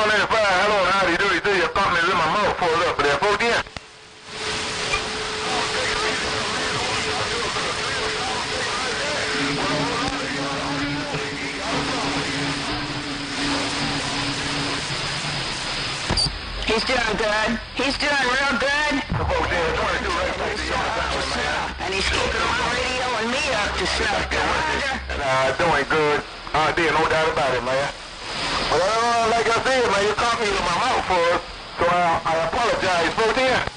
185, hello, and how do you do? You see your company's in my mouth full up for there, 410. He's doing good. He's doing real good. And he's keeping my radio and me up to snuff. Doing good. No doubt about it, man. Well, like I said, man, you caught me with my mouth full, so I apologize, 410.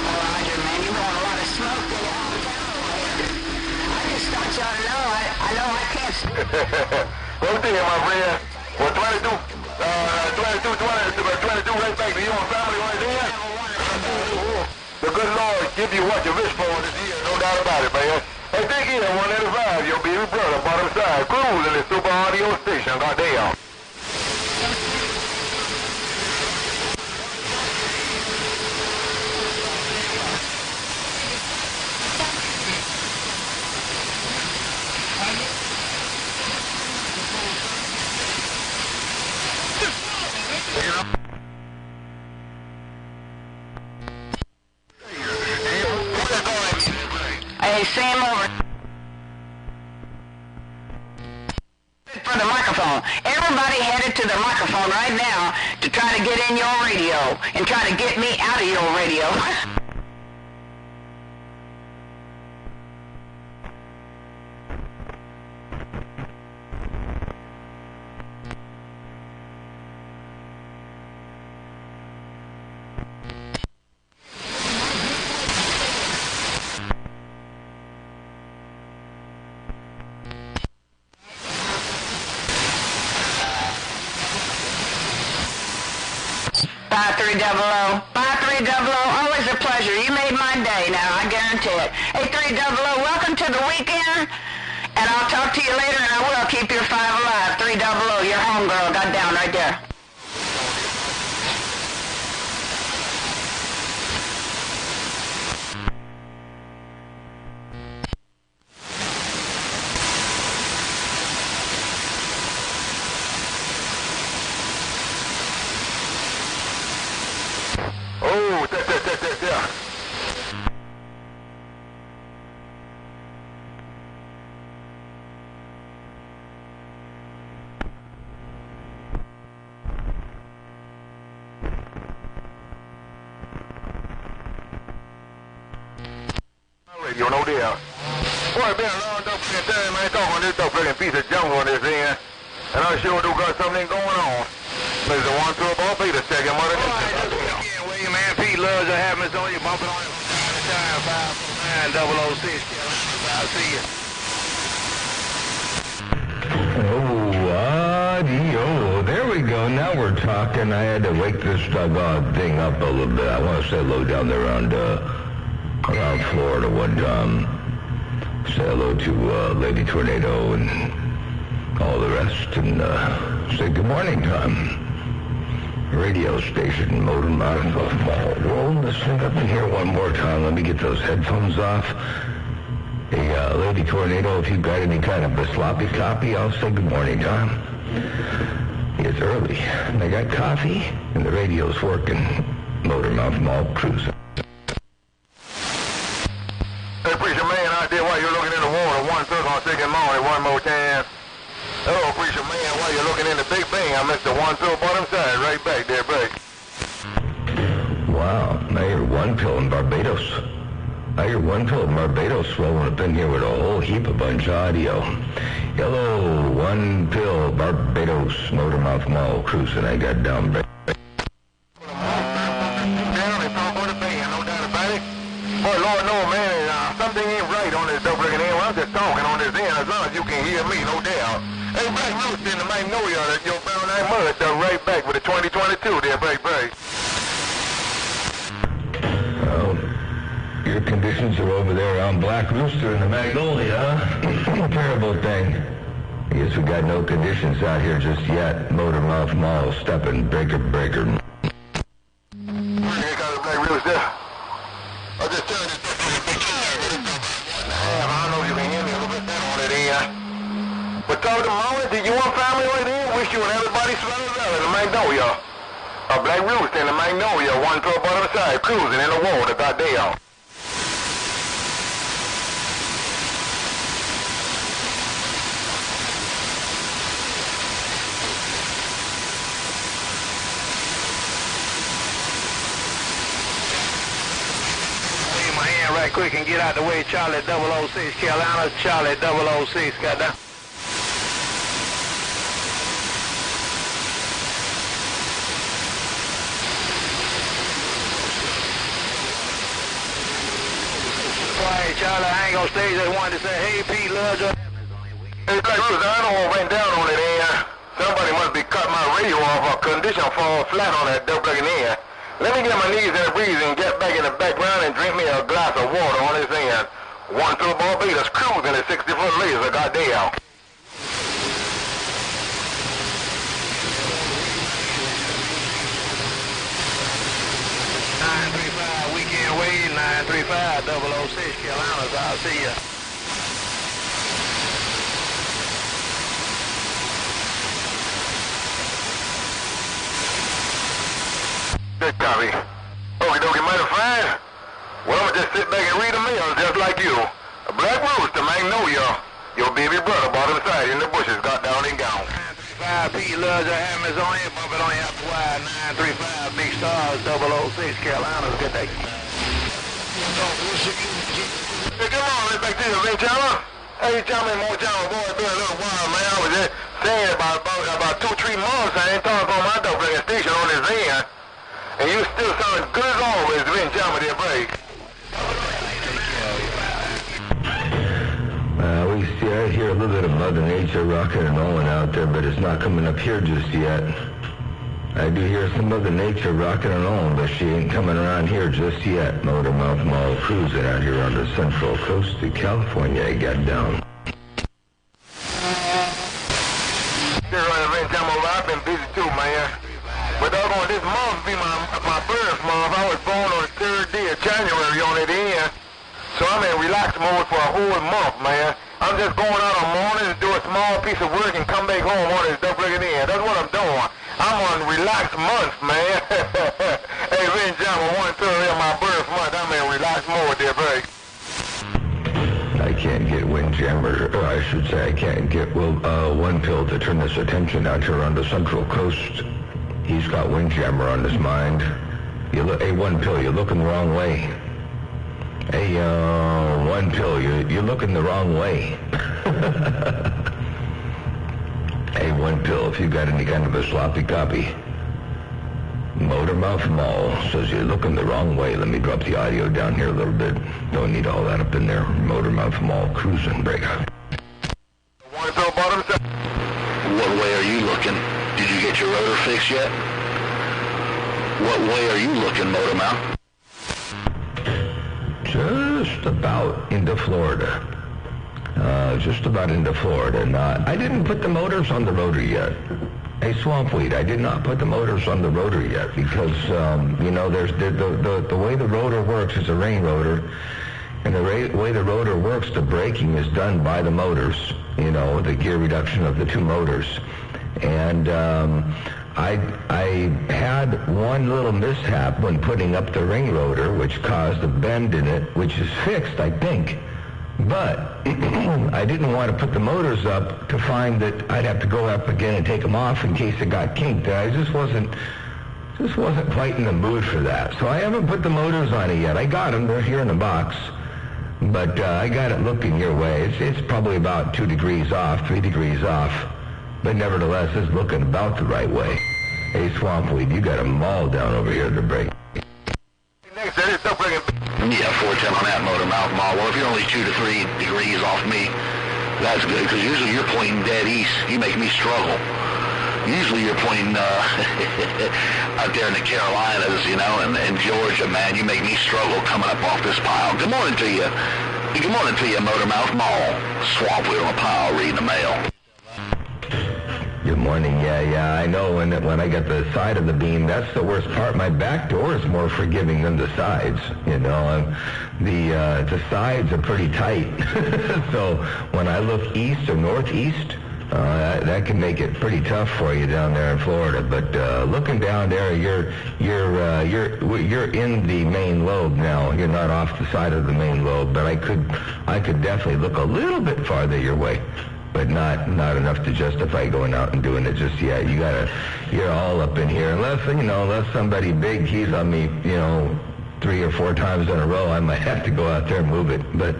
Roger, man, you got a lot of smoke there all the time. I just thought y'all to know. I know I can't. 410, my friend. Well, 22, 22 right back to you and family right there. The good Lord give you what you wish for this year, no doubt about it, man. Hey, take care, 185, your baby brother, bottom side, cruising the super audio station, goddamn. Hey, Sam, over. For the microphone. Everybody headed to the microphone right now to try to get in your radio and try to get me out of your radio. Always a pleasure. You made my day now, I guarantee it. 8300, welcome to the weekend, and I'll talk to you later, and I will keep your 5 alive. 300, your homegirl got down right there. Yeah. Radio, no doubt. Boy, been a long dope time, man, talking this dope looking piece of junk on this end. And I sure do got something going on. There's a 1 2 ball beta second, mother. William, man, Pete loves to have us on you, bumping on you from time to time, 549 006. I'll see you. Oh, adio. There we go. Now we're talking. I had to wake this doggone thing up a little bit. I want to say hello down there around Florida one time. Say hello to Lady Tornado and all the rest, and say good morning, Tom. Radio station, modem out of roll this thing up in here one more time. Let me get those headphones off. Hey, Lady Tornado, if you've got any kind of a sloppy copy, I'll say good morning, Tom. It's early, and I got coffee, and the radio's working. Motormouth Mall cruising. Hey, preacher man, out there while you're looking in the water, 1 circle on 2nd morning, one more time. Hello, preacher man, while you're looking in the Big Bang, I missed the 1 2 bottom side, right back there, break. Wow, now you're 1 pill in Barbados. Now you're 1 pill in Barbados, rolling up in here with a whole heap of bunch of audio. Hello, 1 pill, Barbados, Motormouth Mall, cruising, I got down break. Boy, Lord, no, man, something ain't right on this dope looking end. Well, I'm just talking on this end, as long as you can hear me, no doubt. Hey, Black Moose in the Magnolia, that your found that mother stuff right back with the 2022 there, break. Well, your conditions are over there on Black Rooster in the Magnolia, huh? Terrible thing. I guess we got no conditions out here just yet. Motormouth Mall, stepping, breaker. Here comes the Black Rooster. I just turned this you and everybody surrounded in the Magnolia. A Black Rooster in the Magnolia, 112 bottom side, cruising in the water, goddamn. Right quick and get out the way. Charlie 006 Carolina, Charlie 006, goddamn. Right, Charlie, I ain't gonna stay. Just wanted to say, hey, Pete, love you. Hey, Black Rooster, I don't want to rain down on it, somebody must be cut my radio off or condition fall flat on that double in there. Let me get my knees in the breeze and get back in the background and drink me a glass of water on this end. 112 Barbados cruising at 60-foot laser, goddamn. 935 weekend wave, 935 006 Carolinas. I'll see ya. Good copy. Okie dokie, mighty fine. Well, I'ma just sit back and read the mail just like you. A Black Rooster, Magnolia, your baby brother, bottom side in the bushes, got down and gone. 935 Pete loves your hammers on you, bump it on you out the wide. 935 Big Stars 006 Carolinas. Good day. Hey, come on, let's back to you, Ray Chandler. Hey, Chandler, more Chandler, boy, it's been a little while, man. I was just saying about 2-3 months I ain't talking on my double station on this end. And you still sound good as always, Vin Chandler, dear break. We see, I hear a little bit of Mother Nature rocking and rolling out there, but it's not coming up here just yet. I do hear some Mother Nature rocking and rolling, but she ain't coming around here just yet. Motormouth Mall cruising out here on the central coast of California. I got down. Vin Chandler, I've been busy too, man. But doggone, this month be my birth month. I was born on the 3rd day of January on it end. So I'm in relaxed mode for a whole month, man. I'm just going out on mornings, do a small piece of work, and come back home on this double in. That's what I'm doing. I'm on relaxed month, man. Hey, Vin Chandler, 1/3 of my birth month. I'm in relaxed mode, dear buddy. I can't get Windjammer, or I should say I can't get One Pill to turn this attention out here on the central coast. He's got Windjammer on his mind. Hey, One Pill, you're looking the wrong way. Hey, One Pill, you're looking the wrong way. Hey, One Pill, if you got any kind of a sloppy copy. Motormouth Mall says you're looking the wrong way. Let me drop the audio down here a little bit. Don't need all that up in there. Motormouth Mall cruising breakout. What way are you looking? Did you get your rotor fixed yet? What way are you looking, Motormouth? Just about into Florida. Just about into Florida. I didn't put the motors on the rotor yet. Hey, Swampweed, I did not put the motors on the rotor yet because, there's the way the rotor works is a ring rotor. And the way the rotor works, the braking is done by the motors, the gear reduction of the two motors. And I had one little mishap when putting up the ring rotor, which caused a bend in it, which is fixed, I think. But I didn't want to put the motors up to find that I'd have to go up again and take them off in case it got kinked. I just wasn't quite in the mood for that. So I haven't put the motors on it yet. I got them. They're here in the box. But I got it looking your way. It's probably about 2 degrees off, 3 degrees off. But nevertheless, it's looking about the right way. Hey, Swampweed, you got a maul down over here to break. Yeah, 410 on that Motormouth Mall. Well, if you're only 2 to 3 degrees off me, that's good, because usually you're pointing dead east. You make me struggle. Usually you're pointing out there in the Carolinas, and Georgia, man. You make me struggle coming up off this pile. Good morning to you. Good morning to you, Motormouth Mall. Swampweed on a pile reading the mail. Good morning. Yeah, I know when I get the side of the beam, that's the worst part. My back door is more forgiving than the sides. The sides are pretty tight. So when I look east or northeast, That can make it pretty tough for you down there in Florida. But looking down there, you're in the main lobe now. You're not off the side of the main lobe, but I could definitely look a little bit farther your way, but not enough to justify going out and doing it just yet. You're all up in here, unless somebody big keys on me, 3 or 4 times in a row, I might have to go out there and move it. But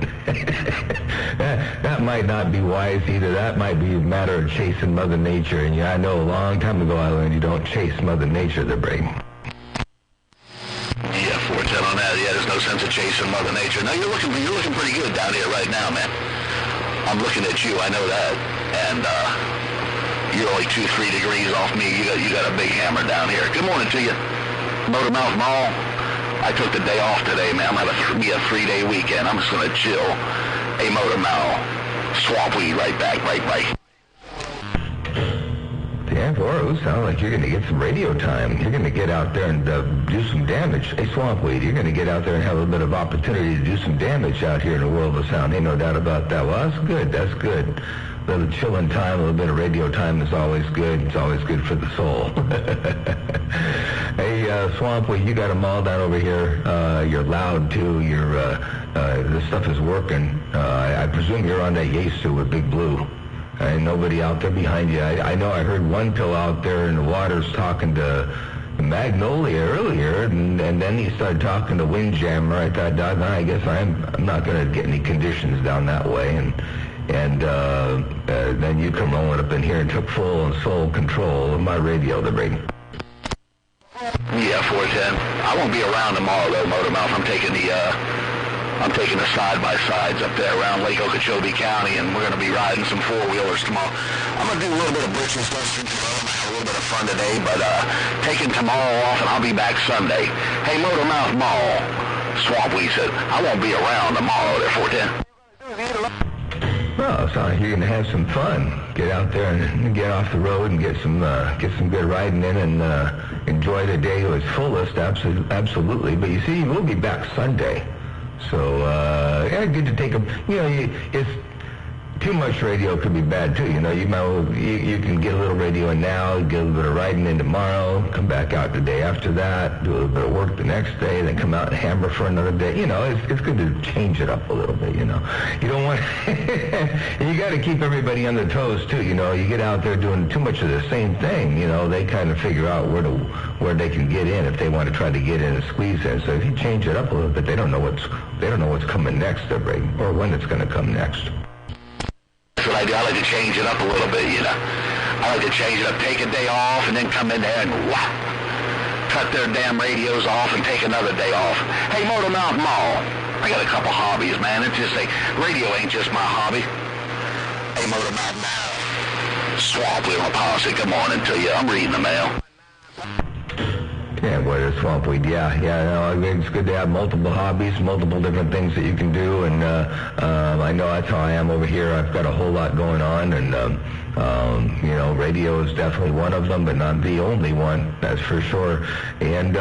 that might not be wise either. That might be a matter of chasing Mother Nature. And I know a long time ago I learned you don't chase Mother Nature, the brain. Yeah, 410 on that. Yeah, there's no sense of chasing Mother Nature. No, you're looking pretty good down here right now, man. I'm looking at you. I know that. And you're only 2-3 degrees off me. You got a big hammer down here. Good morning to you, Motormouth Mall. I took the day off today, man. I'm going to be a 3-day weekend. I'm just going to chill. Hey, Motormouth, swamp weed right back, right. Yeah, Boros, sounds like you're going to get some radio time. You're going to get out there and do some damage. Hey, swamp weed, you're going to get out there and have a bit of opportunity to do some damage out here in the world of sound. Ain't no doubt about that. Well, that's good. A little chilling time, a little bit of radio time is always good. It's always good for the soul. Hey, Swampweed, you got them all down over here. You're loud, too. This stuff is working. I presume you're on that Yaesu with Big Blue. Ain't nobody out there behind you. I know I heard one pill out there in the waters talking to Magnolia earlier, and then he started talking to Windjammer. I thought, I guess I'm not going to get any conditions down that way. And then you come rolling up in here and took full and sole control of my radio, the brain. Yeah, 410. I won't be around tomorrow, though, Motormouth. I'm taking the side-by-sides up there around Lake Okeechobee County, and we're going to be riding some four-wheelers tomorrow. I'm going to do a little bit of britches stuff tomorrow. I'm going to have a little bit of fun today, but taking tomorrow off, and I'll be back Sunday. Hey, Motormouth Mall, Swampweed said, I won't be around tomorrow there, 410. Well, it sounds like you're going to have some fun. Get out there and get off the road and get some good riding in and enjoy the day to its fullest, absolutely. But you see, we'll be back Sunday. So, good to take it's too much radio could be bad too. You can get a little radio in now, get a little bit of riding in tomorrow, come back out the day after that, do a little bit of work the next day, then come out and hammer for another day. It's good to change it up a little bit. You don't want you got to keep everybody on their toes too. You get out there doing too much of the same thing. They kind of figure out where they can get in if they want to try to get in and squeeze in. So if you change it up a little bit, they don't know what's coming next, or when it's going to come next. That's what I do. I like to change it up a little bit, I like to change it up, take a day off, and then come in there and whap, cut their damn radios off and take another day off. Hey, Motormouth Mall, I got a couple hobbies, man. It's just radio ain't just my hobby. Hey, Motormouth Mall, Swamp Wheel Policy, good morning to you. I'm reading the mail. Yeah, boy, the Swampweed. It's good to have multiple hobbies, multiple different things that you can do, and I know that's how I am over here. I've got a whole lot going on, and radio is definitely one of them, but not the only one, that's for sure. And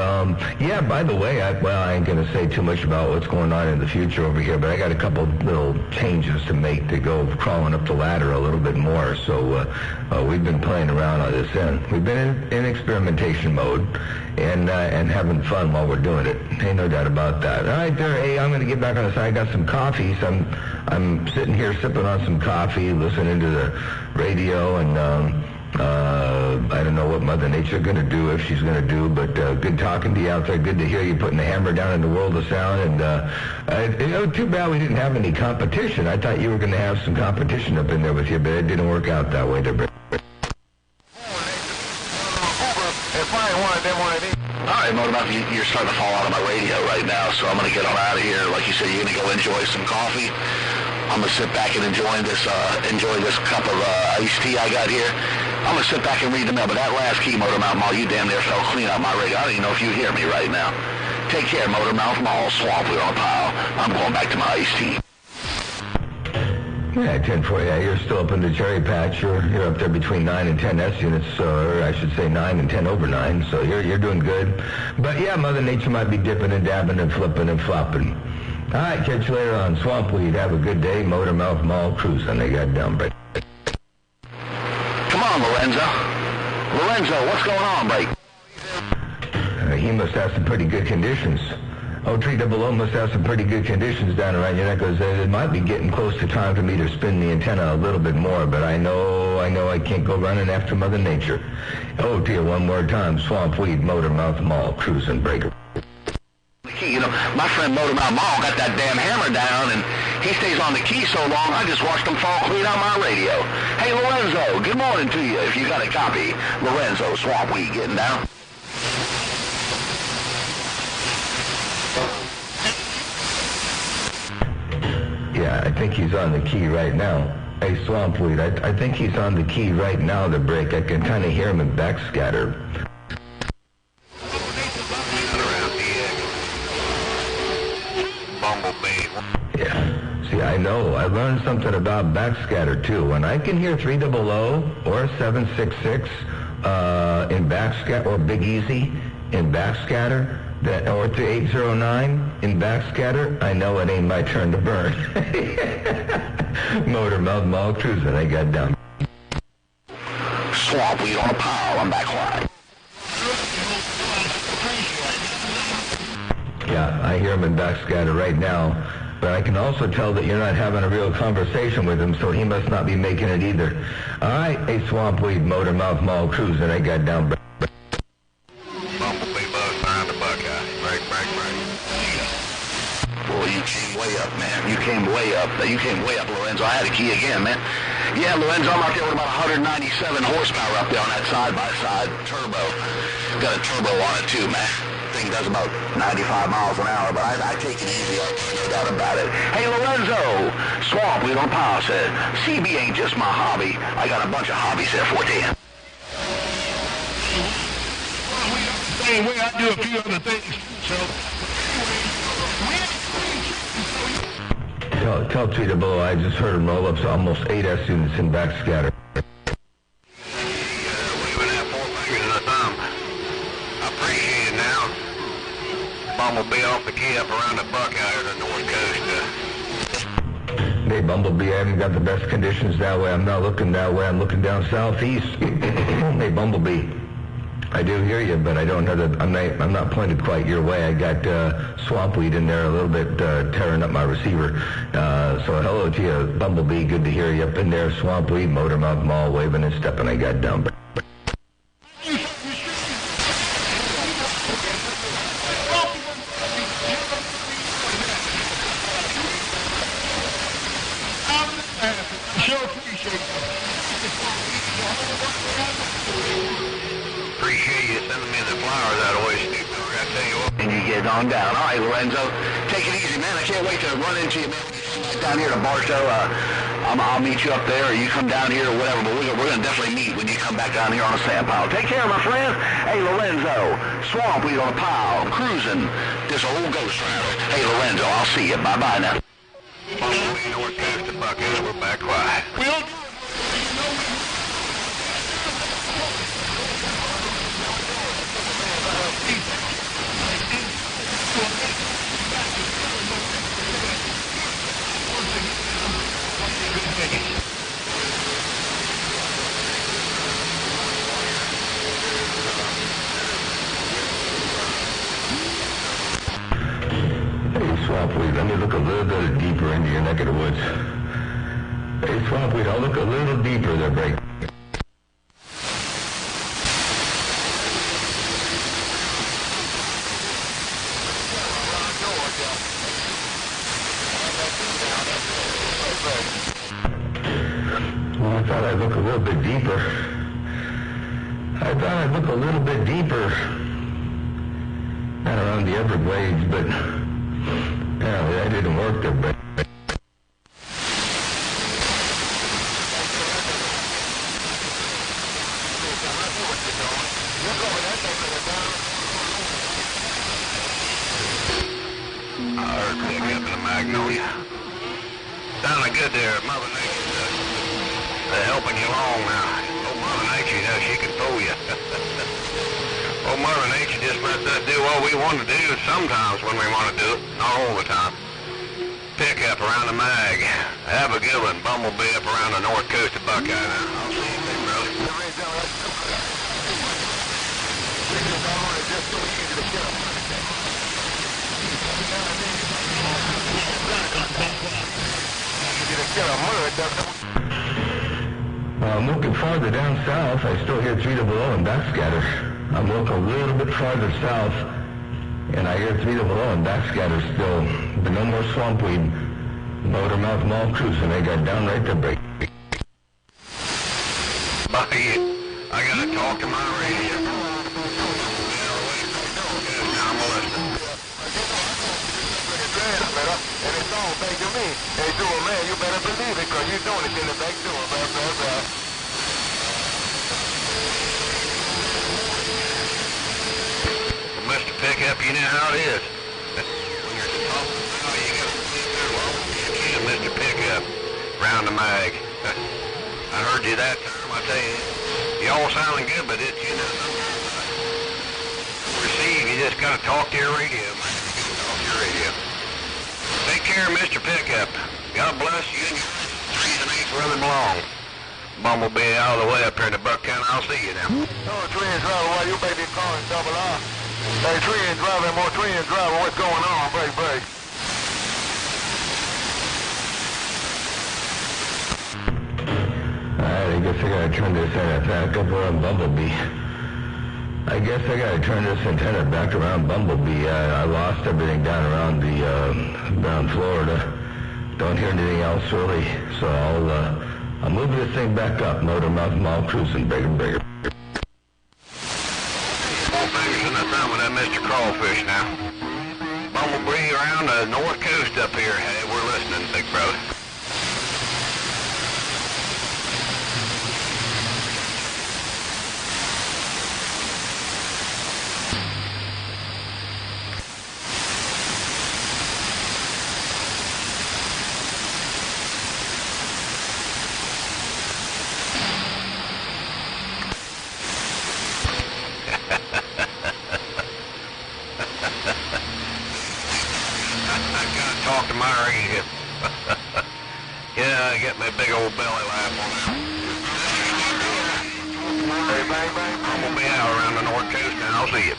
by the way, I ain't going to say too much about what's going on in the future over here, but I got a couple little changes to make to go crawling up the ladder a little bit more. So we've been playing around on this end. We've been in experimentation mode and having fun while we're doing it. Ain't no doubt about that. All right, there. Hey, I'm going to get back on the side. I got some coffee, so I'm sitting here sipping on some coffee, listening to the radio, and I don't know what Mother Nature going to do, if she's going to do, but good talking to you out there. Good to hear you putting the hammer down in the world of sound. And too bad we didn't have any competition. I thought you were going to have some competition up in there with you, but it didn't work out that way, did it? All right, Motormouth, you're starting to fall out of my radio right now, so I'm going to get on out of here. Like you said, you're going to go enjoy some coffee. I'm going to sit back and enjoy this cup of iced tea I got here. I'm going to sit back and read the mail, but that last key, Motormouth Mall, you damn near fell clean out my radio. I don't even know if you hear me right now. Take care, Motormouth Mall, Swamp Wheel on a pile. I'm going back to my iced tea. Yeah, 10-4. Yeah, you're still up in the cherry patch. You're up there between 9 and 10 S units, or I should say 9 and 10 over 9. So you're doing good. But yeah, Mother Nature might be dipping and dabbing and flipping and flopping. All right, catch you later on Swampweed. Have a good day. Motormouth Mall cruising. They got down, but. on, Lorenzo? Lorenzo, what's going on, buddy? He must have some pretty good conditions. 0300 must have some pretty good conditions down around your neck, because it might be getting close to time for me to spin the antenna a little bit more, but I know I can't go running after Mother Nature. Oh dear, one more time. Swamp Weed, Motormouth Mall, Cruising Breaker. You know, my friend Motormouth Mall got that damn hammer down, and he stays on the key so long, I just watched him fall clean out my radio. Hey, Lorenzo, good morning to you, if you got a copy. Lorenzo, Swamp Weed getting down. Yeah, I think he's on the key right now. Hey, Swamp Weed, I think he's on the key right now, the break. I can kind of hear him in backscatter. Yeah, see, I know. I learned something about backscatter, too. When I can hear 300 or 766 in backscatter, or Big Easy in backscatter, or 3809 in backscatter, I know it ain't my turn to burn. Motormouth Mall, Cruising, I got down. Swamp Weed on a pile, I'm back quiet. Yeah, I hear him in backscatter right now, but I can also tell that you're not having a real conversation with him, so he must not be making it either. All right, hey, Swamp Weed, Motormouth Mall, Cruising, I got down. Bumblebee bus behind the Buckeye. Break. Boy, you came way up, man. You came way up. You came way up, Lorenzo. I had a key again, man. Yeah, Lorenzo, I'm out there with about 197 horsepower up there on that side-by-side turbo. Got a turbo on it, too, man. Thing does about 95 miles an hour, but I take it easy, no doubt about it. Hey, Lorenzo, Swamp Weed on Power said, CB ain't just my hobby. I got a bunch of hobbies there for you. Same way I do a few other things, so... Tell 300 I just heard him roll up to almost 8S units in backscatter. Waving that 4 fingers and a thumb. I appreciate it now. Bumblebee off the key up around the Buckeye or the North Coast. Hey, Bumblebee, I haven't got the best conditions that way. I'm not looking that way. I'm looking down southeast. Hey, Bumblebee, I do hear you, but I don't know that I'm not pointed quite your way. I got Swamp Weed in there a little bit, tearing up my receiver. So hello to you, Bumblebee. Good to hear you up in there. Swamp Weed, Motormouth Mall, waving and stepping. I got down. Sure appreciate it. Appreciate you sending me the flowers out of way, Steve. I tell you what. And you get on down. All right, Lorenzo, take it easy, man. I can't wait to run into you, man. Down here to Barstow, I'll meet you up there, or you come down here or whatever, but we're going to definitely meet when you come back down here on a sand pile. Take care, my friend. Hey, Lorenzo, Swamp Weed on a pile, cruising this old Ghost Rider. Hey, Lorenzo, I'll see you. Bye-bye now. Bumblebee, North Coast to Buckeye, we're back quiet. We'll Swamp Weed, let me look a little bit deeper into your neck of the woods. Hey, Swamp Weed, I'll look a little deeper there, break. Well, I thought I'd look a little bit deeper. Not around the Everglades, but apparently that didn't work there, but Earthquake up in the Magnolia. Sounding good there, Mother Nature. They're helping you along now. Oh, Mother Nature, she can fool you. Oh, Mother Nature just lets us do what we want to do sometimes when we want to do it, not all the time. Pick up around the mag. Have a good one. Bumblebee up around the North Coast of Buckeye now. I'll see you, big brother. I'm looking farther down south. I still hear 300 and backscatter. I'm looking a little bit farther south, and I hear 300 and backscatter still. But no more swamp weed. Motormouth Mall cruising. They got down right to break. Bucky, I gotta talk to my radio. I'm listening. And it's all back to me. Hey, Jewel, man, you better believe it, because you're doing it in the back door. Mr. Pickup, you know how it is. When you're at the top of the valley, you gotta flip there long as you can, Mr. Pickup. Round the mag. I heard you that time, I tell you. You all sounding good, but it's, you know, receive, you just gotta talk to your radio, man. You gotta talk to your radio. Take care, Mr. Pickup. God bless you and your trees and ain't where they belong. Bumblebee out of the way up here in the Buck County. I'll see you now. Oh, train driver, why you baby calling double R? Hey, train driver, more train driver, what's going on? Break, break. Alright, I guess I gotta turn this antenna back up around Bumblebee. I guess I gotta turn this antenna back around Bumblebee. I lost everything down around around Florida. Don't hear anything else really, so I'll move this thing back up. Motormouth Mall cruising, bigger, bigger. Small fingers in the thumb with that Mr. Crawfish now. Bumblebee around the north coast up here. Hey, we're listening, big brother. Talk to my radio. Yeah, I get my big old belly laugh on that. Hey, bang, bang. I'm gonna be out around the north coast now. I'll see you.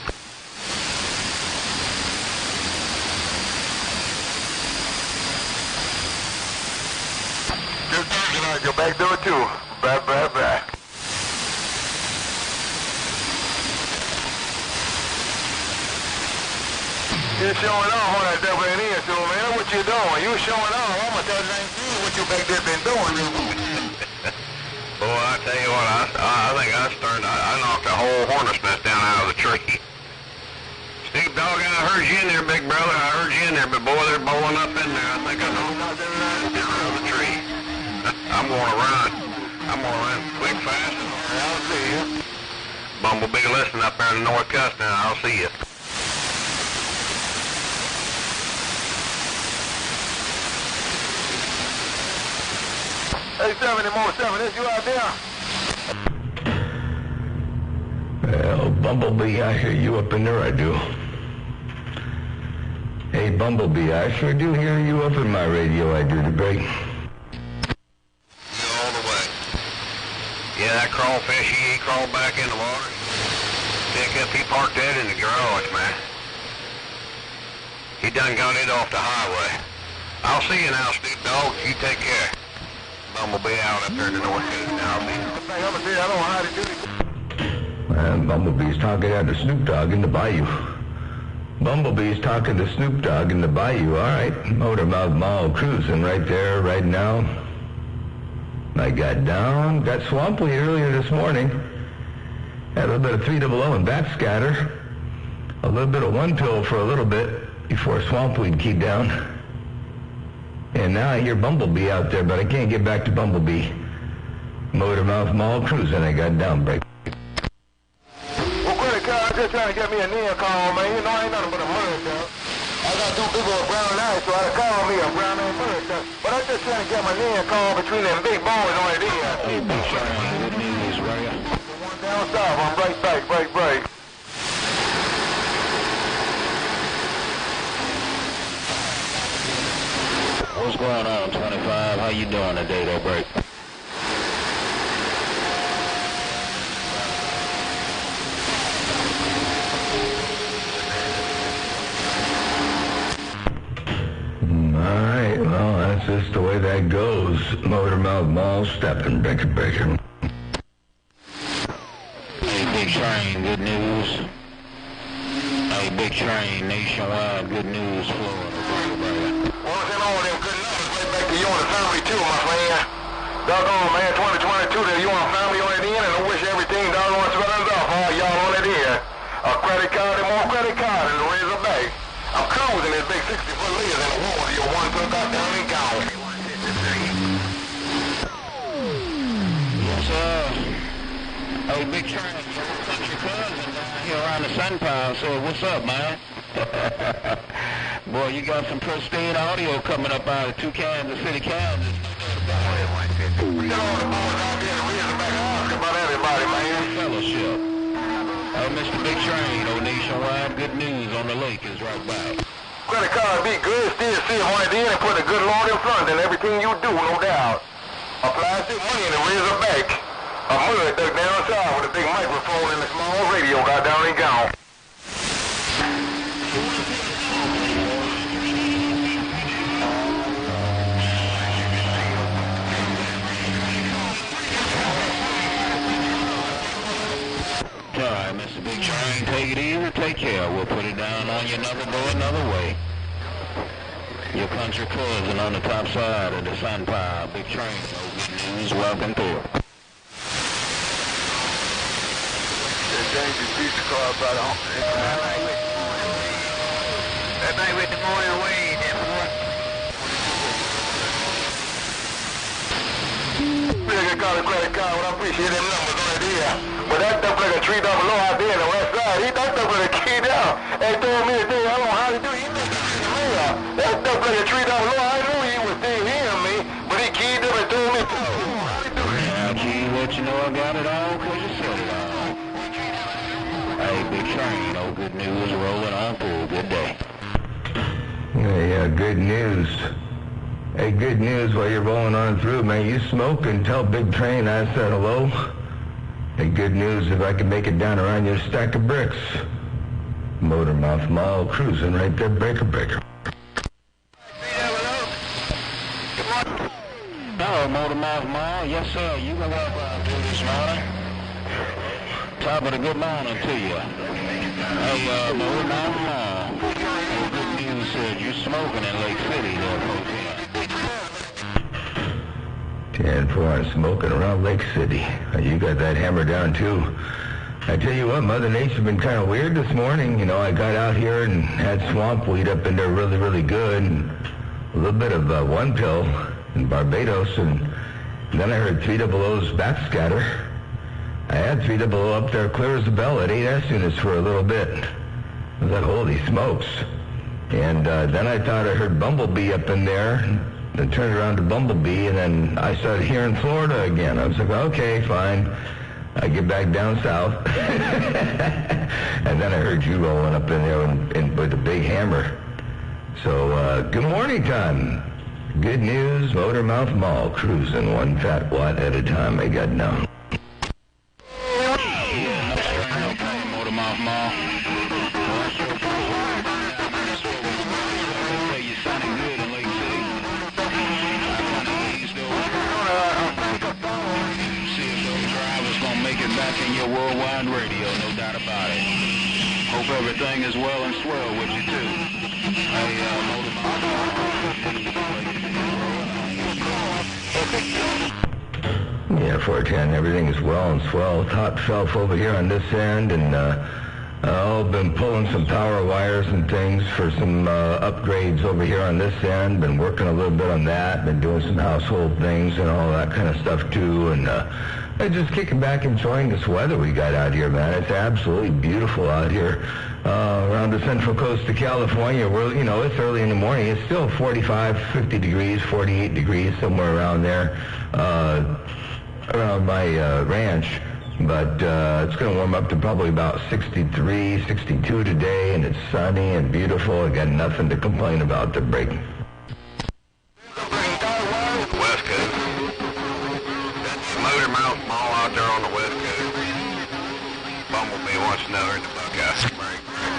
Just tonight, go back door too. Back, back, back. You showing off on that WNE, so man, what you doing? You showing off. I'm gonna tell you what you back there been doing. Boy, I tell you what, I think I knocked a whole hornet's nest down out of the tree. Snoop Dogg, I heard you in there, big brother. I heard you in there, but boy, they're bowling up in there. I think I knocked them down out of the tree. I'm gonna run. I'm gonna run quick, fast, and I'll see you. Bumblebee, listen up there in the north coast now. I'll see you. Hey, 70 more 7, is you out there? Well, Bumblebee, I hear you up in there, I do. Hey, Bumblebee, I sure do hear you up in my radio, I do, the break. All the way. Yeah, that crawfish, he crawled back in the water. Pickup, he parked that in the garage, man. He done got it off the highway. I'll see you now, Snoop Dogg. You take care. Bumblebee out up there in the north coast now. I don't know how to do it. And Bumblebee's talking out to Snoop Dogg in the bayou. Bumblebee's talking to Snoop Dogg in the bayou. All right, Motormouth Mall cruising right there, right now. I got swampweed earlier this morning. Had a little bit of 300 and backscatter. A little bit of one pill for a little bit before swampweed keyed down. And now I hear Bumblebee out there, but I can't get back to Bumblebee. Motormouth Mall cruising, I got down break. Well, Credit Card, just trying to get me a near call, man. You know, I ain't nothing but a murder dog. I got two big old brown eyes, so I call me a brown eyed murder dog. But I'm just trying to get my near call between them big boys on it here. Hey, Big Shot, good news, right? The one down south, I'm right back, break. What's going on, 25? How you doing today, though, break? All right, well, that's just the way that it goes. Motormouth Mall, stepping, breaker. Hey, Big Train, good news. Hey, Big Train, nationwide, good news, Florida. Well, send all them good numbers right back to you and the family too, my friend. Doggone, man, 2022 to you and the family on it in, and I wish everything doggone swellings off all y'all on it in. A credit card and more credit card and the Razorback. I'm cruising this big 60-foot leaders in the water. Your one took out down and gone. Yes, sir. Hey, Big Train, your cousin down here around the Sun Pile said, what's up, man? Boy, you got some pristine audio coming up out of Kansas City, Kansas. We got all the boys out there in the Razorback. Ask about everybody, man. Fellowship. Hey, Mr. Big Train, old nationwide, good news on the lake is right back. Credit card be good, still see it right there and put a good Lord in front and everything you do, no doubt. Apply some money in the Razorback. A mud duck down south with a big microphone and a small radio got down and gone. Alright, Mr. Big Train, take it easy, take care. We'll put it down on you, never go another way. Your country cousin on the top side of the Sun Pile, Big Train, no good news, welcome through. Dangerous pizza car about on. Everybody with the morning wave, that boy. I got a credit card, but I appreciate them numbers right there. But that duck like a 300 out there on the west side. He that duck with a key down. And told me today, I don't know how to do it. He missed the real. That duck like a 300 I knew he was still hearing me, but he keyed up and told me to. Yeah, Key, let you know I got it all, cause you said it all. Hey, Big Train, no good news, rolling on through. Good day. Yeah, good news. Hey, good news while you're rolling on through, man. You smoke and tell Big Train I said hello. Hey, good news if I can make it down around your stack of bricks. Motormouth Mall cruising right there, breaker. Hello, Motormouth Mall. Yes, sir. You can walk out through this morning. Top of the good morning to you. Hey, Motormouth Mall. Good news said you're smoking in Lake City there, folks. 10-4 and smoking around Lake City. You got that hammer down, too. I tell you what, Mother Nature's been kind of weird this morning. You know, I got out here and had swamp weed up in there really, really good. And a little bit of one pill in Barbados. And then I heard 300's backscatter. I had 300 up there clear as a bell at 8S units for a little bit. I was like, holy smokes. And then I thought I heard Bumblebee up in there. Then turned around to Bumblebee, and then I started hearing Florida again. I was like, okay, fine. I get back down south. And then I heard you rolling up in there with a big hammer. So, good morning time. Good news, Motormouth Mall, cruising one fat watt at a time. I got down. Motormouth Mall. You sounding good in Lake City. CSO drivers gonna make it back in your worldwide radio, no doubt about it. Hope everything is well and swell with you too. Hey, Yeah, 410, everything is well and swell. Top shelf over here on this end, and I've been pulling some power wires and things for some upgrades over here on this end. Been working a little bit on that. Been doing some household things and all that kind of stuff too. And just kicking back, enjoying this weather we got out here, man. It's absolutely beautiful out here around the central coast of California. Where, you know, it's early in the morning. It's still 45, 50 degrees, 48 degrees, somewhere around there, around my ranch. But it's going to warm up to probably about 63, 62 today, and it's sunny and beautiful. I got nothing to complain about to break. West Coast. Motormouth Mall out there on the West Coast. Bumblebee wants to know her in the Buckeye.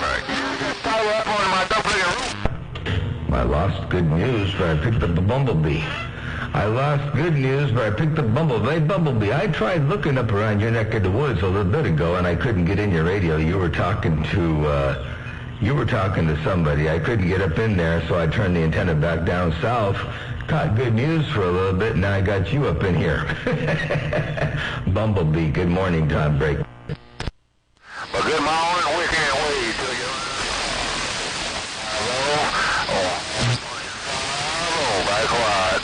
Break. Follow up on my double. I lost good news, but I picked up a Bumblebee. I lost good news, but I picked up Bumblebee. Hey, Bumblebee, I tried looking up around your neck of the woods a little bit ago, and I couldn't get in your radio. You were talking to somebody. I couldn't get up in there, so I turned the antenna back down south. Caught good news for a little bit, and now I got you up in here. Bumblebee, good morning, Tom Break. Well, good morning, weekend way to you. Hello, back wide.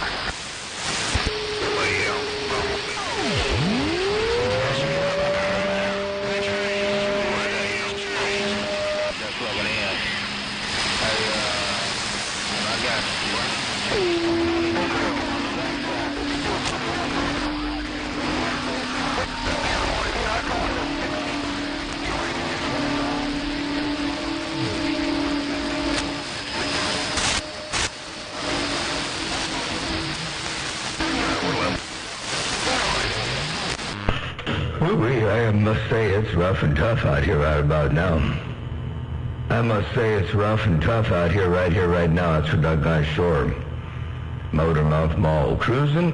Just plugging in. Hey, I got I must say it's rough and tough out here right about now. I must say it's rough and tough out here, right now. It's for doggone sure. Motormouth Mall cruising.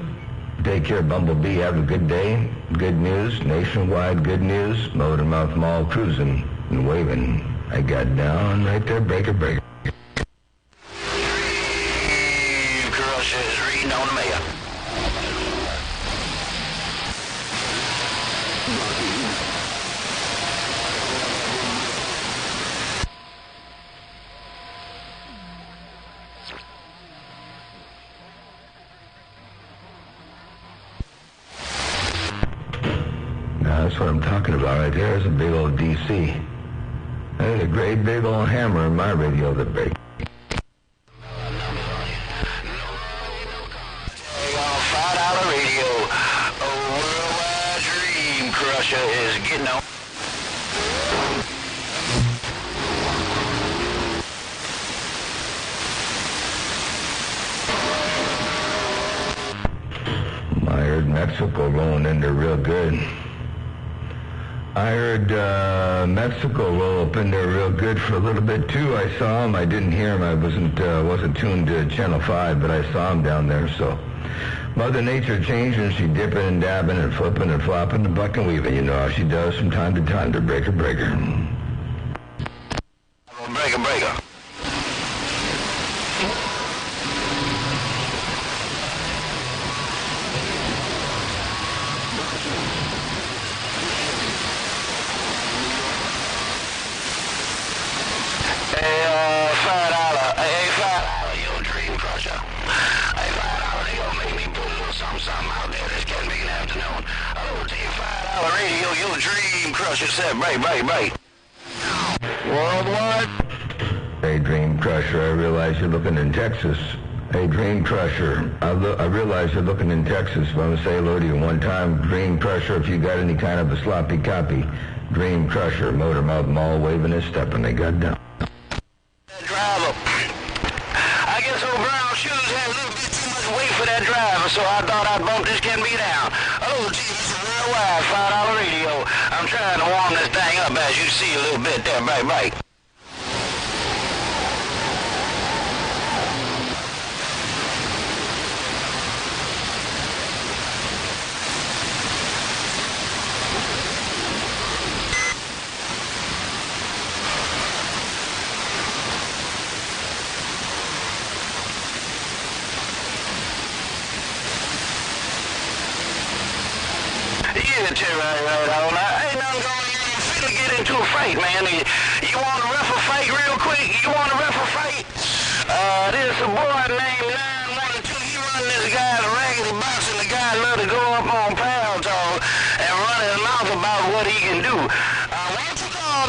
Take care, Bumblebee. Have a good day. Good news. Nationwide good news. Motormouth Mall cruising and waving. I got down right there. Breaker. Dream Crusher is reading on the mail. Now, that's what I'm talking about right there. There's a big old DC. There's a great big old hammer in my radio that breaks. $5 radio. A worldwide Dream Crusher is getting on. I heard Mexico rolling in there real good. I heard Mexico roll up in there real good for a little bit too. I saw him. I didn't hear him. I wasn't tuned to Channel 5, but I saw him down there. So Mother Nature changing. She dipping and dabbing and flipping and flopping and bucking and weaving. You know how she does from time to time to breaker. Breaker. Something out there this can be an afternoon. Hello to you, $5 radio, your Dream Crusher said, break. worldwide. Hey, Dream Crusher, I realize you're looking in Texas. Hey, Dream Crusher, I realize you're looking in Texas. But I'm going to say hello to you one time. Dream Crusher, if you got any kind of a sloppy copy. Dream Crusher, Motormouth Mall, waving his step, and they got down. Driver. I guess old Brown Shoes had a little bit too much weight for that driver, so I thought I'd bump this can be down. Hello, T, this is Worldwide, $5 radio. I'm trying to warm this thing up, as you see a little bit there, right. Right on. Ain't nothing going on. I'm finna get into a fight, man. You want to ref a fight real quick? You want to ref a fight? There's a boy named 912. He run this guy the raggedy box, and the guy love to go up on Pound Talk and run his mouth about what he can do. Why don't you call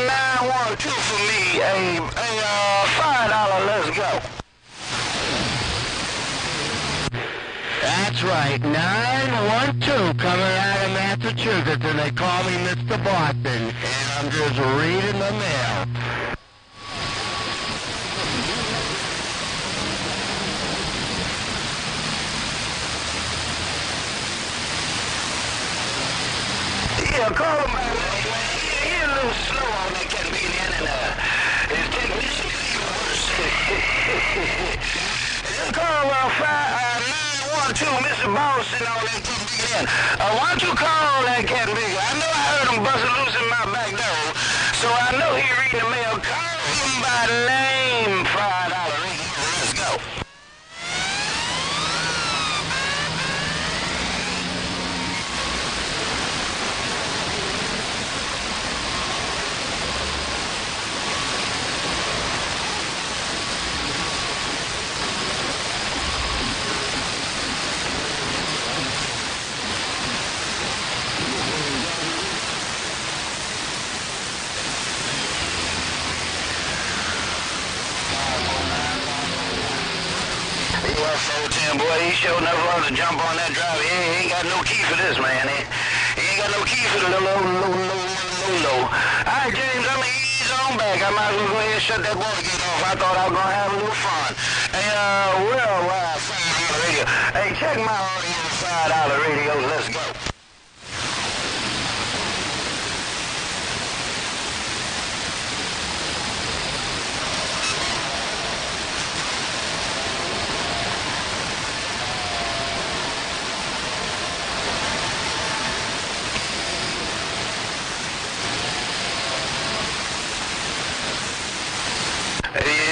912 for me? $5, let's go. That's right, 912 coming out of Massachusetts, and they call me Mr. Boston, and I'm just reading the mail. Yeah, call him back, man. He's a little slow on that convenient, and his technician is even worse. Just call 912, Mr. in. Why don't you call that cat big? I know I heard him busting loose in my back door, so I know he reading the mail. Call him by name, $5 radio. Let's go. Well, 410, boy, he sure enough wanted to jump on that drive. He ain't got no key for this, man. He ain't got no key for the low. All right, James, I'm gonna ease on back. I might as well go ahead and shut that water gate off. I thought I was gonna have a little fun. Hey, worldwide $5 radio. Hey, check my audio, $5 radio. Let's go.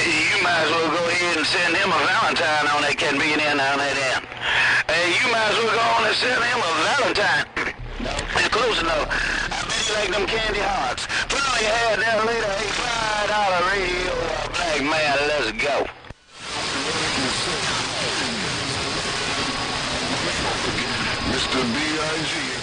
You might as well go ahead and send him a Valentine on that cat being in on that end. You might as well go on and send him a Valentine. It's close enough. I bet you like them candy hearts. Put on your head there later. Hey, $5 radio, black man, let's go. Mr. B.I.G.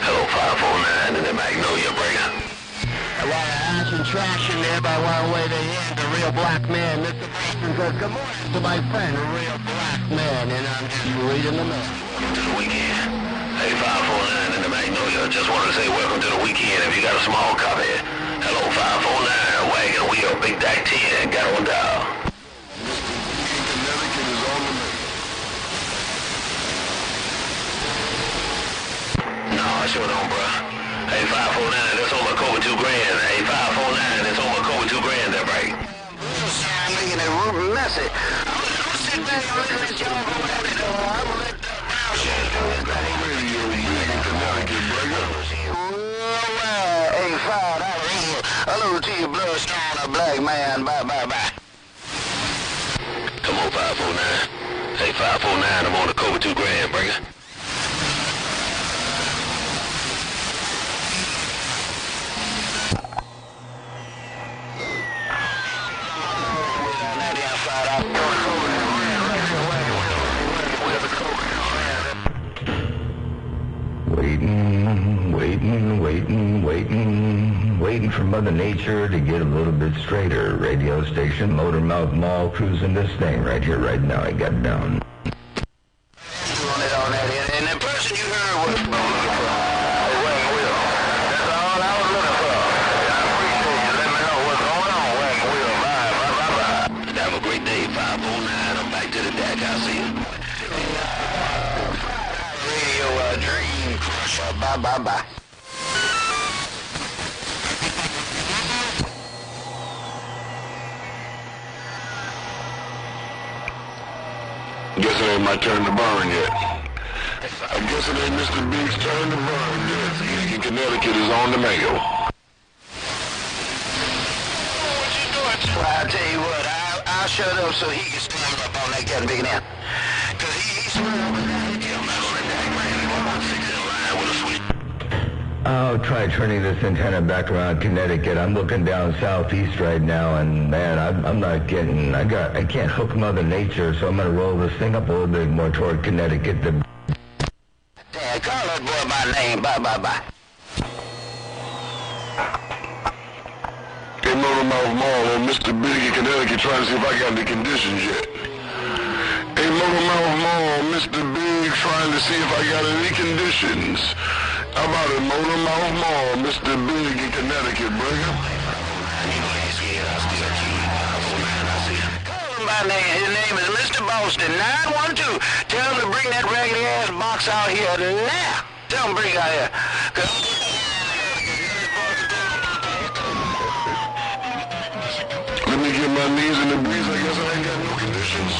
Hello, 549 in the Magnolia Breaker. A lot of action traction there by one way to end. The real black man, Mr. Boston says, good morning to my friend, the real black man, and I'm just reading the mail. Welcome to the weekend. Hey, 549 in the Magnolia. Just wanted to say welcome to the weekend if you got a small copy. Hello, 549, Wagon Wheel, Big Dack 10, got on dial. Connecticut is on the menu. No, I sure don't, bruh. Hey, 549, that's on my code 2 grand. Hey, 549, that's on my code 2 grand, that right? I'm making it real messy. I'm gonna sit back and let y'all go at it. I'm gonna let the brown shit do his thing. Radio Big Connecticut Breaker. Alright, hey, $5 radio. Hello to you, Bloodstone, a black man. Bye. Come on, 549. Hey, 549, I'm on the code 2 grand, breaker. Waiting for Mother Nature to get a little bit straighter. Radio station, Motormouth Mall, cruising this thing right here, right now. I got down. And the person you heard was looking for. Wagon Wheel. That's all I was looking for. I appreciate you. Let me know what's going on, Wagon Wheel. Bye. Have a great day, 549. I'm back to the deck. I'll see you. Radio Dream Crusher. Bye. Guess it ain't my turn to burn yet. I guess it ain't Mr. Big's turn to burn yet. In Connecticut is on the mail. What you doing? Well, I'll tell you what, I'll shut up so he can stand up on that cat big end. Cause he's swearing over that. I'll try turning this antenna back around Connecticut. I'm looking down southeast right now, and man, I'm not getting. I can't hook Mother Nature, so I'm gonna roll this thing up a little bit more toward Connecticut. Dad, call that boy by name. Bye. Hey, Motormouth Mall on Mr. Big in Connecticut trying to see if I got any conditions yet. Hey, Motormouth Mall, Mr. Big trying to see if I got any conditions. How about it, Motormouth Mall, Mr. Big in Connecticut, Breaker? Call him by name. His name is Mr. Boston, 912. Tell him to bring that raggedy ass box out here now. Tell him to bring it out here. get my knees in the breeze. I guess I ain't got no conditions.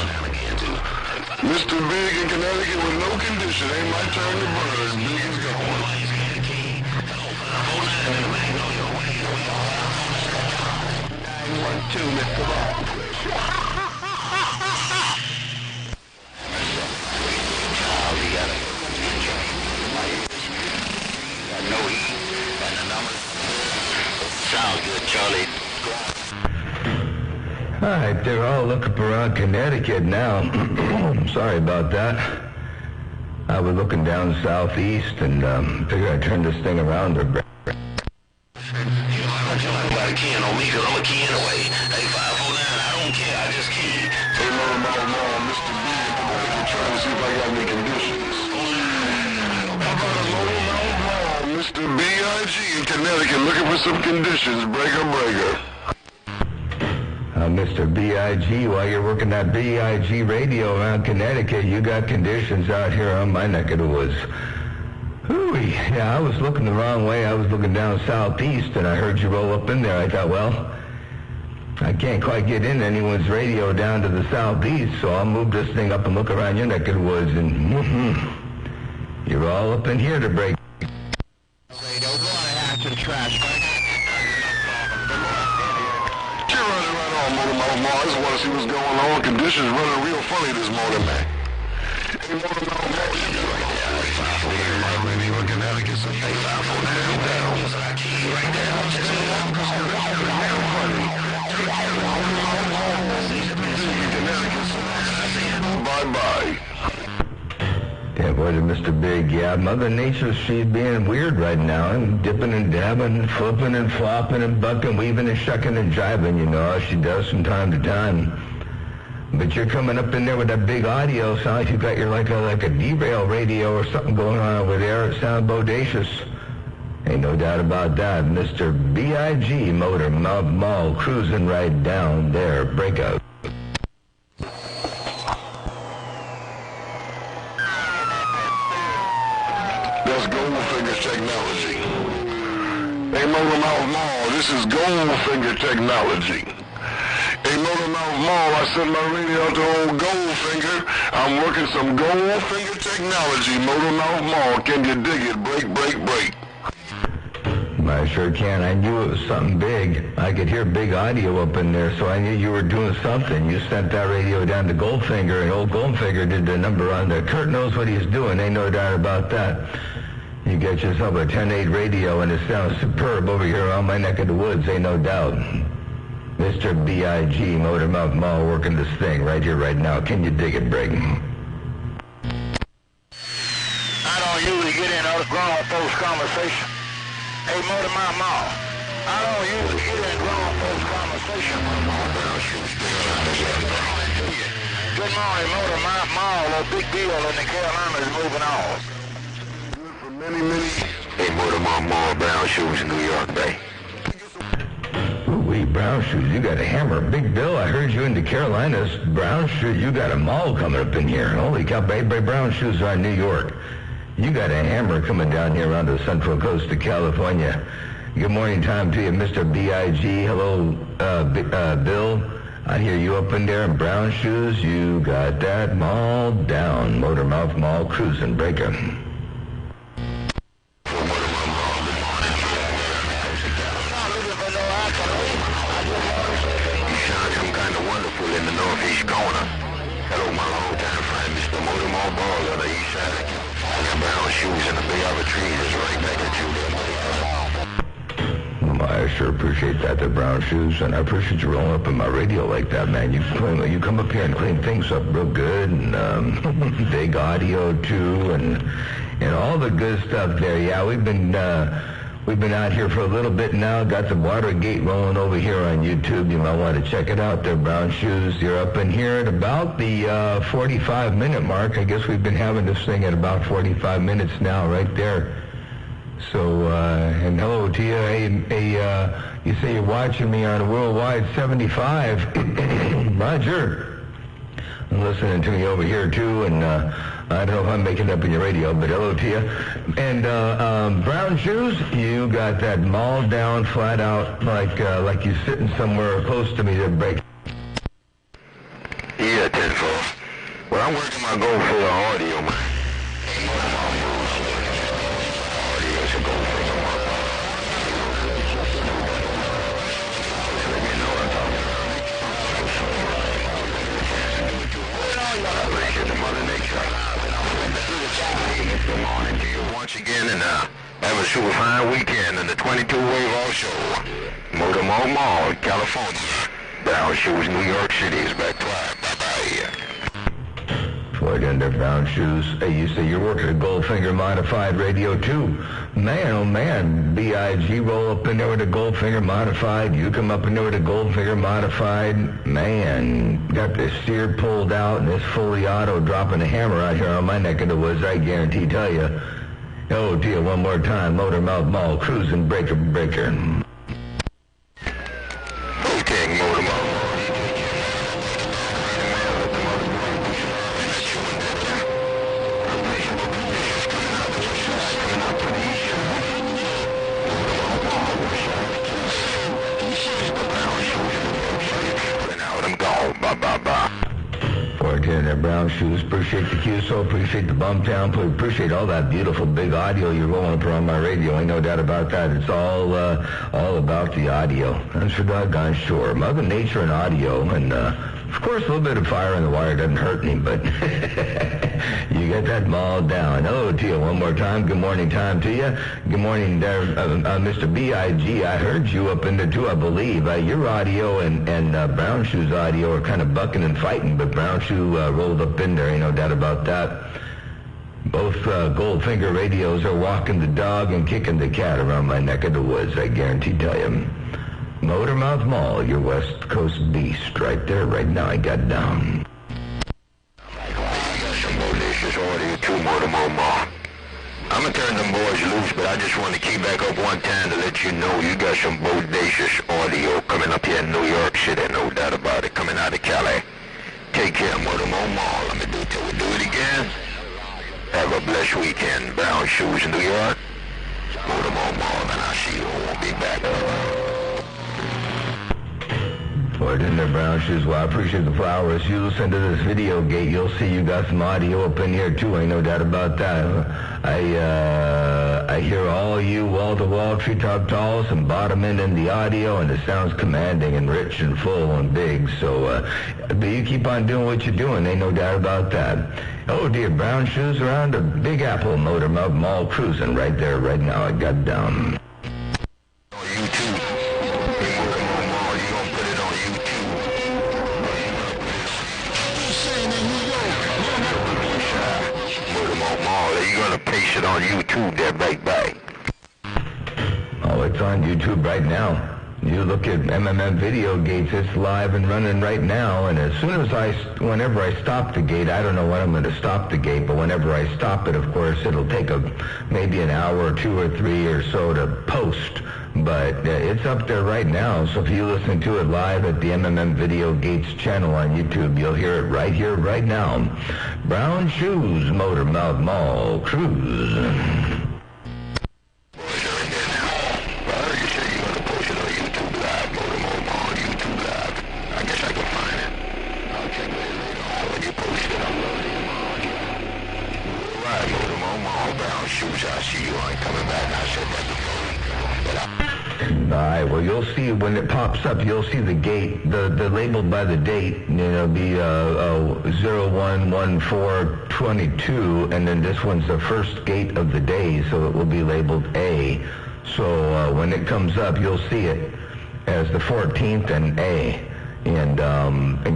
Mr. Big in Connecticut with no condition. Ain't my turn to burn. Big is gone. 912, Mr. Ball. No heat and the numbers. Sounds good, Charlie. All right, they're all looking around Connecticut now. Sorry about that. I was looking down southeast and figured I'd turn this thing around. You know, I don't tell anybody keying on me because I'm a key anyway. Hey, 509, I don't care, I just key. Hey, Mr. B, I'm trying to see if I got any conditions. How about a low Mr. B.I.G. in Connecticut looking for some conditions. Breaker. Mr. B.I.G., while you're working that B.I.G. radio around Connecticut, you got conditions out here on my neck of the woods. Hooey. Yeah, I was looking the wrong way. I was looking down southeast, and I heard you roll up in there. I thought, well, I can't quite get in anyone's radio down to the southeast, so I'll move this thing up and look around your neck of the woods, and you're all up in here to break. Radio, go on and have some trash, right? I just want to see what's going on. Conditions running real funny this morning, man. Hey, Motor Mouth Mall, you right there. Like 549, my radio in Connecticut. So hey, 549 down. Right there. Bye-bye. Damn, boy, Mr. Big, yeah, Mother Nature, she's being weird right now, and dipping and dabbing, flipping and flopping and bucking, weaving and shucking and jiving, you know, as she does from time to time. But you're coming up in there with that big audio, sound like you got your like a derail radio or something going on over there. It sounds bodacious. Ain't no doubt about that. Mr. B.I.G. Motor Mouth Mall cruising right down there. Breakout. That's Goldfinger Technology. Hey, Motor Mouth Mall, this is Goldfinger Technology. Hey, Motor Mouth Mall, I sent my radio out to old Goldfinger. I'm working some Goldfinger Technology. Motor Mouth Mall, can you dig it? Break. I sure can. I knew it was something big. I could hear big audio up in there, so I knew you were doing something. You sent that radio down to Goldfinger, and old Goldfinger did the number on there. Kurt knows what he's doing. Ain't no doubt about that. You get yourself a 10-8 radio, and it sounds superb over here on my neck of the woods. Ain't no doubt. Mr. B.I.G. Motor Mouth Mall working this thing right here, right now. Can you dig it, Brig? I don't usually get in grown folks' conversation. Hey, Motor Mouth Mall, I don't usually get in grown folks' conversation. Good morning, Motor Mouth Mall. A big deal in the Carolinas is moving on. Good for many years. Hey, Motor Mouth Mall, Brown Shoes in New York Bay. Ooh-wee, Brown Shoes, you got a hammer. Big Bill, I heard you in the Carolinas. Brown Shoes, you got a mall coming up in here. Holy cow, baby, Brown Shoes are in New York. You got a hammer coming down here around the central coast of California. Good morning time to you, Mr. B.I.G. Hello, Bill. I hear you up in there in Brown Shoes. You got that mall down. Motor Mouth Mall cruising breaker. In the northeast corner. Hello, my long-time friend, Mr. Motor Mall Ball on the east side. I got Brown Shoes in the Bay of Trees is right back at you there. I sure appreciate that, the Brown Shoes, and I appreciate you rolling up in my radio like that, man. You come up here and clean things up real good, and big audio too, and all the good stuff there. Yeah, we've been out here for a little bit now. Got the Watergate rolling over here on YouTube. You might want to check it out there, Brown Shoes. You're up in here at about the 45-minute mark. I guess we've been having this thing at about 45 minutes now, right there. So, and hello to you. Hey, you say you're watching me on Worldwide 75. Roger. listening to me over here, too, and I don't know if I'm making it up in your radio, but hello to you. And Brown Shoes, you got that mauled down, flat out, like you're sitting somewhere close to me to break. Yeah, 10-4. Well, I'm working my goal for the audio, man. Once again, and have a super fine weekend in the 22 Wave Offshore. Motor Mall, California. Brown Shoes, New York City is back to live. Bye-bye. Floyd under Brown Shoes. Hey, you say you're working at Goldfinger Modified Radio, too. Man, oh man, B.I.G. roll up in there with a Goldfinger Modified. You come up in there with a Goldfinger Modified. Man, got this steer pulled out and this fully auto dropping a hammer out here on my neck of the woods, I guarantee tell you. Oh, dear, one more time. Motor Mouth Mall, cruising, breaker. Okay, Motor Mall. Brown Shoes, appreciate the QSO, appreciate the Bumtown, appreciate all that beautiful big audio you're rolling up on my radio. Ain't no doubt about that. It's all about the audio. That's for doggone sure. Mother Nature and audio, and of course a little bit of fire in the wire doesn't hurt any, but you get that mauled down. Hello to you one more time. Good morning time to you. Good morning there, Mr. B.I.G. I heard you up in there too, I believe. Your audio and Brown Shoe's audio are kind of bucking and fighting, but Brown Shoe rolled up in there, ain't no doubt about that. Both Goldfinger radios are walking the dog and kicking the cat around my neck of the woods, I guarantee tell you. Motormouth Mall, your West Coast beast, right there, right now, I got down. Some bodacious audio too, Motormouth Mall. I'm gonna turn them boys loose, but I just want to keep back up one time to let you know you got some bodacious audio coming up here in New York City, no doubt about it, coming out of Cali. Take care, Motormouth Mall. Let me do it till we do it again. Have a blessed weekend. Brown Shoes in New York. Motormouth Mall, and I'll see you. I won't be back. Boy, didn't there, Brown Shoes? Well, I appreciate the flowers. You listen to this video gate, you'll see you got some audio up in here, too. Ain't no doubt about that. I hear all you wall-to-wall tree-top talls and bottom end in the audio, and it sounds commanding and rich and full and big. So, but you keep on doing what you're doing. Ain't no doubt about that. Oh, dear, Brown Shoes around the Big Apple Motormouth Mall cruising right there, right now. I got down. Paste it on YouTube there, bye. Oh, it's on YouTube right now. You look at MMM Video Gates, it's live and running right now, and as soon as whenever I stop the gate, I don't know when I'm going to stop the gate, but whenever I stop it, of course, it'll take maybe an hour or 2 or 3 or so to post, but it's up there right now, so if you listen to it live at the MMM Video Gates channel on YouTube, you'll hear it right here, right now. Brown Shoes, Motormouth Mall, cruise. Alright, well, you'll see when it pops up, you'll see the gate, the labeled by the date, it'll be 011422, and then this one's the first gate of the day, so it will be labeled A. So when it comes up, you'll see it as the 14th and A. And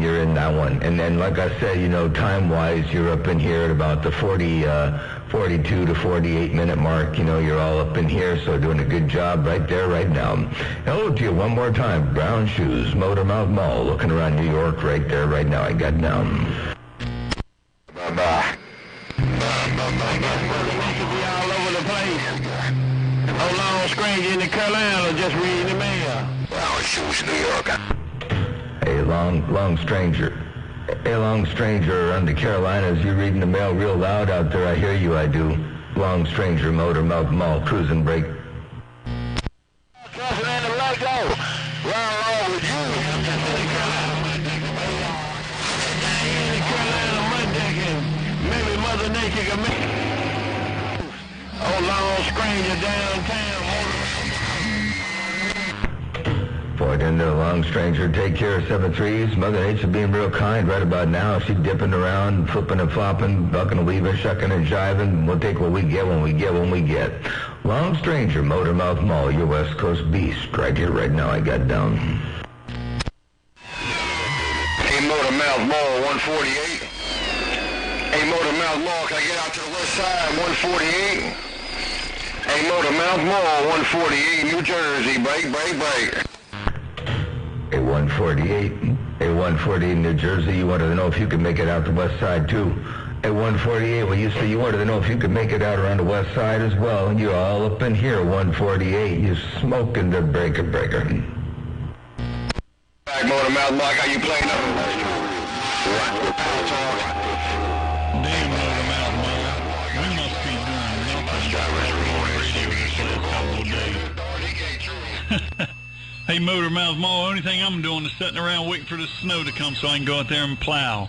you're in that one. And then, like I said, time-wise, you're up in here at about the 42 to 48 minute mark. You're all up in here, so doing a good job right there, right now. Hello to you one more time. Brown Shoes, Motormouth Mall, looking around New York right there, right now. I got down. Bye-bye. All over the place. No long strange in the Carolina, just reading the mail. Brown Shoes, New York. Hey, long stranger. Hey, Long Stranger, on the Carolinas, you reading the mail real loud out there. I hear you, I do. Long Stranger, Motor Mouth Mall, cruising break. Crossing in the leg go. Run along with you. Carolina mud decking. Maybe Mother Nature can make. Oh, Long Stranger downtown. Point into Long Stranger, take care of 7-3s. Mother Nature being real kind right about now. She's dipping around, flipping and flopping, bucking and weaving, shucking and jiving. We'll take what we get when we get when we get. Long Stranger, Motor Mouth Mall, your West Coast beast. Right here, right now, I got down. Hey, Motor Mouth Mall, 148. Hey, Motor Mouth Mall, can I get out to the west side, 148? Hey, Motor Mouth Mall, 148, New Jersey, break. A 148, a 148 New Jersey. You wanted to know if you could make it out the west side too. A 148. Well, you say you wanted to know if you could make it out around the west side as well. And you're all up in here. 148. You smoking the breaker. Back Motor Mouth Mall, how you playing up? Damn, Motor Mouth Mall. We must be doing nothing. Hey, Motor Mouth Mall, only thing I'm doing is sitting around waiting for the snow to come so I can go out there and plow.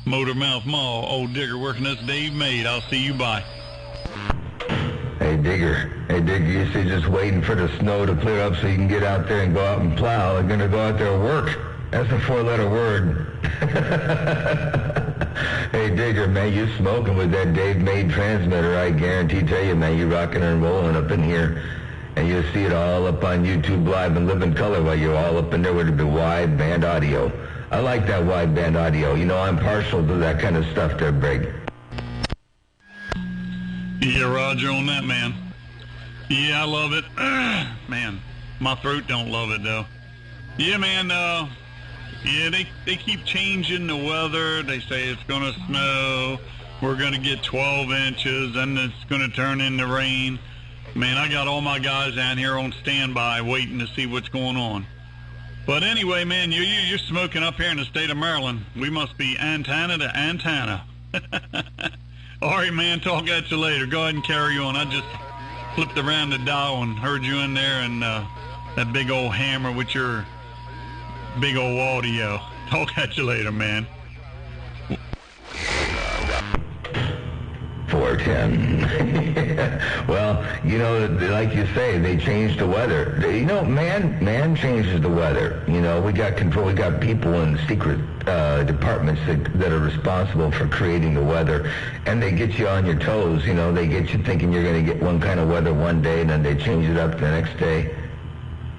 Motor Mouth Mall, old Digger working us Dave Maid. I'll see you, bye. Hey, Digger, you say just waiting for the snow to clear up so you can get out there and go out and plow. They're going to go out there and work. That's a 4-letter word. Hey, Digger, man, you smoking with that Dave Maid transmitter. I guarantee tell you, man, you rocking and rolling up in here. And you'll see it all up on YouTube Live and Live in Color while you're all up in there with the wide band audio. I like that wide band audio. You know, I'm partial to that kind of stuff there, Brig. Yeah, Roger on that, man. Yeah, I love it. Man, my throat don't love it, though. Yeah, man, yeah, they keep changing the weather. They say it's going to snow. We're going to get 12 inches, and it's going to turn into rain. Man, I got all my guys down here on standby waiting to see what's going on. But anyway, man, you're smoking up here in the state of Maryland. We must be antenna to antenna. All right, man, talk at you later. Go ahead and carry on. I just flipped around the dial and heard you in there and that big old hammer with your big old audio. Talk at you later, man. 410. Well, you know, like you say, they changed the weather. You know, man changes the weather. You know, we got control. We got people in secret departments that are responsible for creating the weather, and they get you on your toes. You know, they get you thinking you're going to get one kind of weather one day, and then they change it up the next day.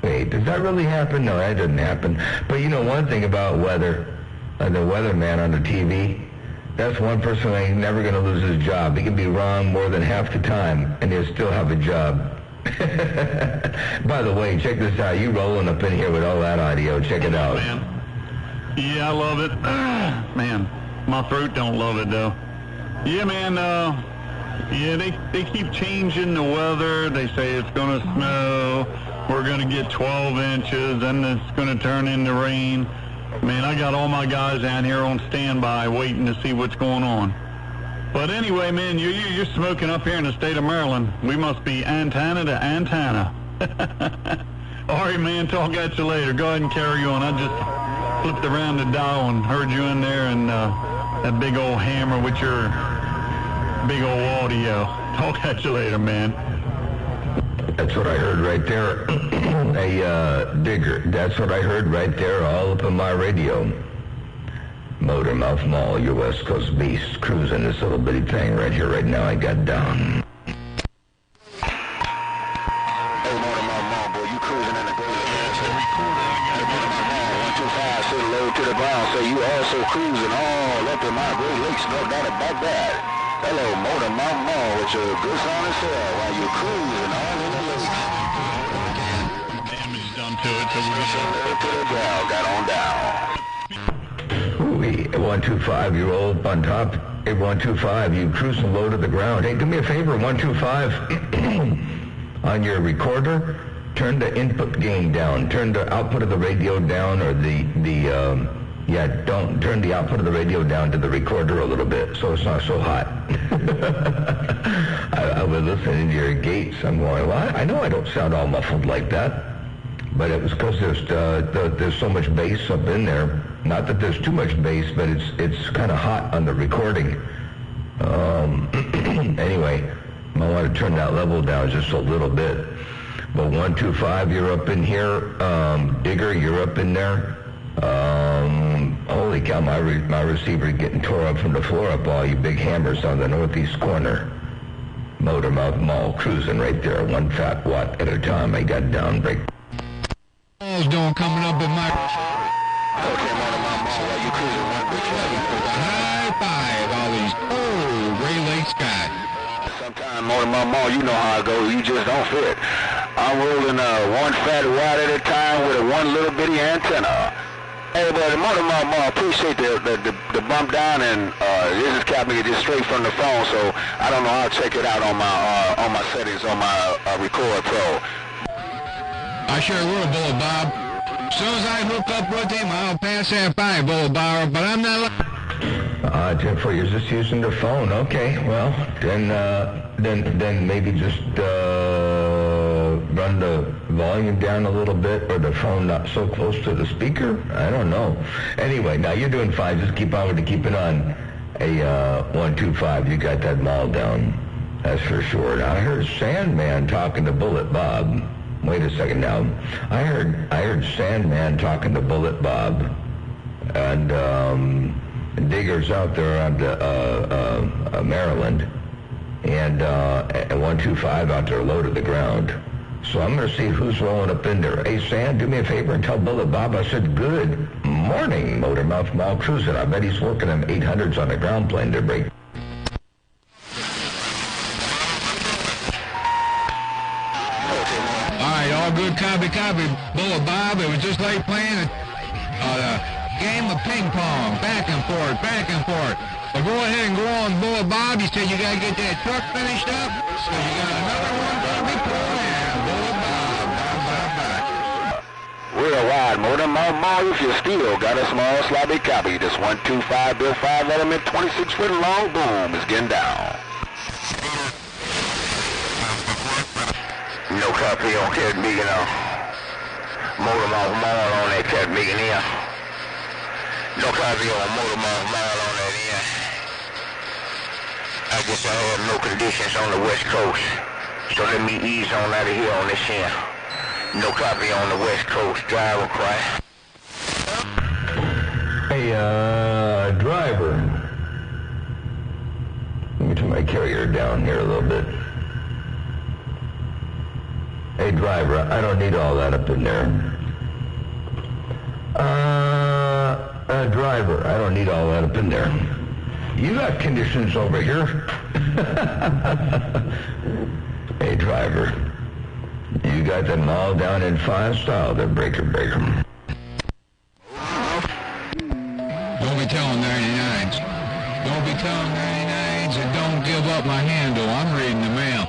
Wait, does that really happen? No, that doesn't happen. But you know, one thing about weather, the weatherman on the TV, that's one person who ain't never going to lose his job. He can be wrong more than half the time, and he'll still have a job. By the way, check this out. You rolling up in here with all that audio. Check it out. Man. Yeah, I love it. Man, my throat don't love it, though. Yeah, man, yeah, they keep changing the weather. They say it's going to snow. We're going to get 12 inches, and it's going to turn into rain. Man, I got all my guys down here on standby waiting to see what's going on. But anyway, man, you're smoking up here in the state of Maryland. We must be antenna to antenna. All right, man, talk at you later. Go ahead and carry on. I just flipped around the dial and heard you in there and that big old hammer with your big old audio. Talk at you later, man. That's what I heard right there. Hey, Digger, that's what I heard right there all up on my radio. Motor Mouth Mall, your West Coast beast, cruising this little bitty thing right here, right now. I got down. Hey, Motor Mouth Mall, boy, you cruising in the great Hey, Motor Mouth Mall, 125, say low to the ground. Say you also cruising all up in my Great Lakes, no doubt about that. Hello, Motor Mouth Mall, with your good sound and sell while you're cruising all in the lakes. Damage done to it, so we're So low to the ground, got on down. Ooh, 125, you're all up on top. Hey, 125, you cruising low to the ground. Hey, do me a favor, 125, on your recorder, turn the input gain down. Turn the output of the radio down, or the Yeah, don't turn the output of the radio down to the recorder a little bit so it's not so hot. I was listening to your gates. I'm going, well, I know I don't sound all muffled like that. But it was because there's so much bass up in there. Not that there's too much bass, but it's kind of hot on the recording. Anyway, I want to turn that level down just a little bit. But 125, you're up in here. Digger, you're up in there. Holy cow, my receiver getting tore up from the floor up all you big hammers on the northeast corner. Motormouth Mall cruising right there, 1 fat watt at a time. I got down break. Doing coming up in my... Okay, Motormouth Mall, while you cruising one big High five, all these gray lake sky. Sometime Motormouth Mall, you know how it goes. You just don't fit. I'm rolling 1 fat watt at a time with a 1 little bitty antenna. Hey, but Motormouth Mall, appreciate the bump down, and this is Captain just straight from the phone, so I don't know. I'll check it out on my settings on my Record Pro. I sure will, Bullet Bob. As soon as I hook up with him, I'll pass that by, Bullet Bob, but I'm not... Jennifer, you're just using the phone. Okay, well, then maybe just run the volume down a little bit, or the phone not so close to the speaker. I don't know. Anyway, now you're doing fine. Just keep on with it. Keep it on a 125. You got that mall down. That's for sure. Now, I heard Sandman talking to Bullet Bob. Wait a second now. I heard Sandman talking to Bullet Bob, and Digger's out there on Maryland, and 125 out there low to the ground. So I'm going to see who's rolling up in there. Hey, Sand, do me a favor and tell Bullet Bob I said good morning, Motormouth Mall cruising. I bet he's working them 800s on the ground plane to break. Good copy, Bullet Bob. It was just like playing a game of ping pong, back and forth. But go ahead and go on, Bullet Bob. You said you got to get that truck finished up, so you got another one to be playing, Bullet Bob. Real wide, Motormouth Mall, if you still got a small sloppy copy. This 125 Bill 5 element, 26 foot long boom is getting down. No copy on Cat Megan now. Motormouth Mall on that Cat Megan here. No copy on Motormouth Mall on that end. I guess I have no conditions on the West Coast. So let me ease on out of here on this end. No copy on the West Coast. Driver cry. Hey, driver. Let me turn my carrier down here a little bit. Hey, driver, I don't need all that up in there. Driver, I don't need all that up in there. You got conditions over here. Hey, driver, you got them all down in 5 style, the breaker. Don't be telling 99s. Don't be telling 99s, and don't give up my handle. I'm reading the mail.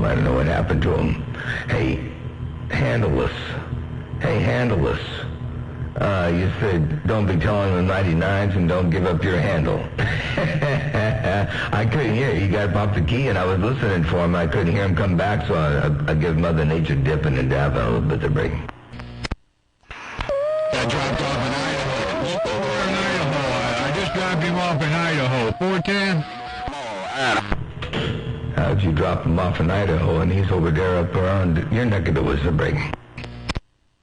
I don't know what happened to him. Hey, Handleless. You said don't be telling the 99s and don't give up your handle. I couldn't hear. He got off the key and I was listening for him. I couldn't hear him come back, so I give Mother Nature dipping and dabbing a little bit to break. I dropped off in Idaho. Over in Idaho. I just dropped him off in Idaho. 410. How'd you drop him off in Idaho and he's over there up around your neck of the woods to break?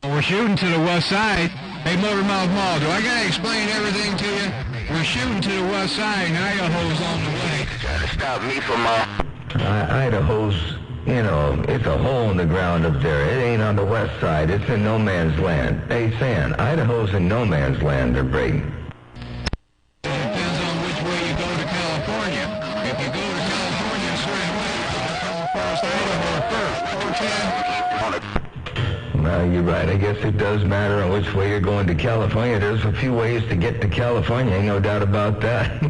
We're shooting to the west side. Hey, Motormouth Mall, do I gotta explain everything to you? We're shooting to the west side and Idaho's on the way. Trying to stop me from Idaho's, you know, it's a hole in the ground up there. It ain't on the west side. It's in no man's land. Hey, San, Idaho's in no man's land to break. It depends on which way you go to California. If you go to California straight away, you'll come across Idaho first. 410. Well, you're right. I guess it does matter on which way you're going to California. There's a few ways to get to California, ain't no doubt about that.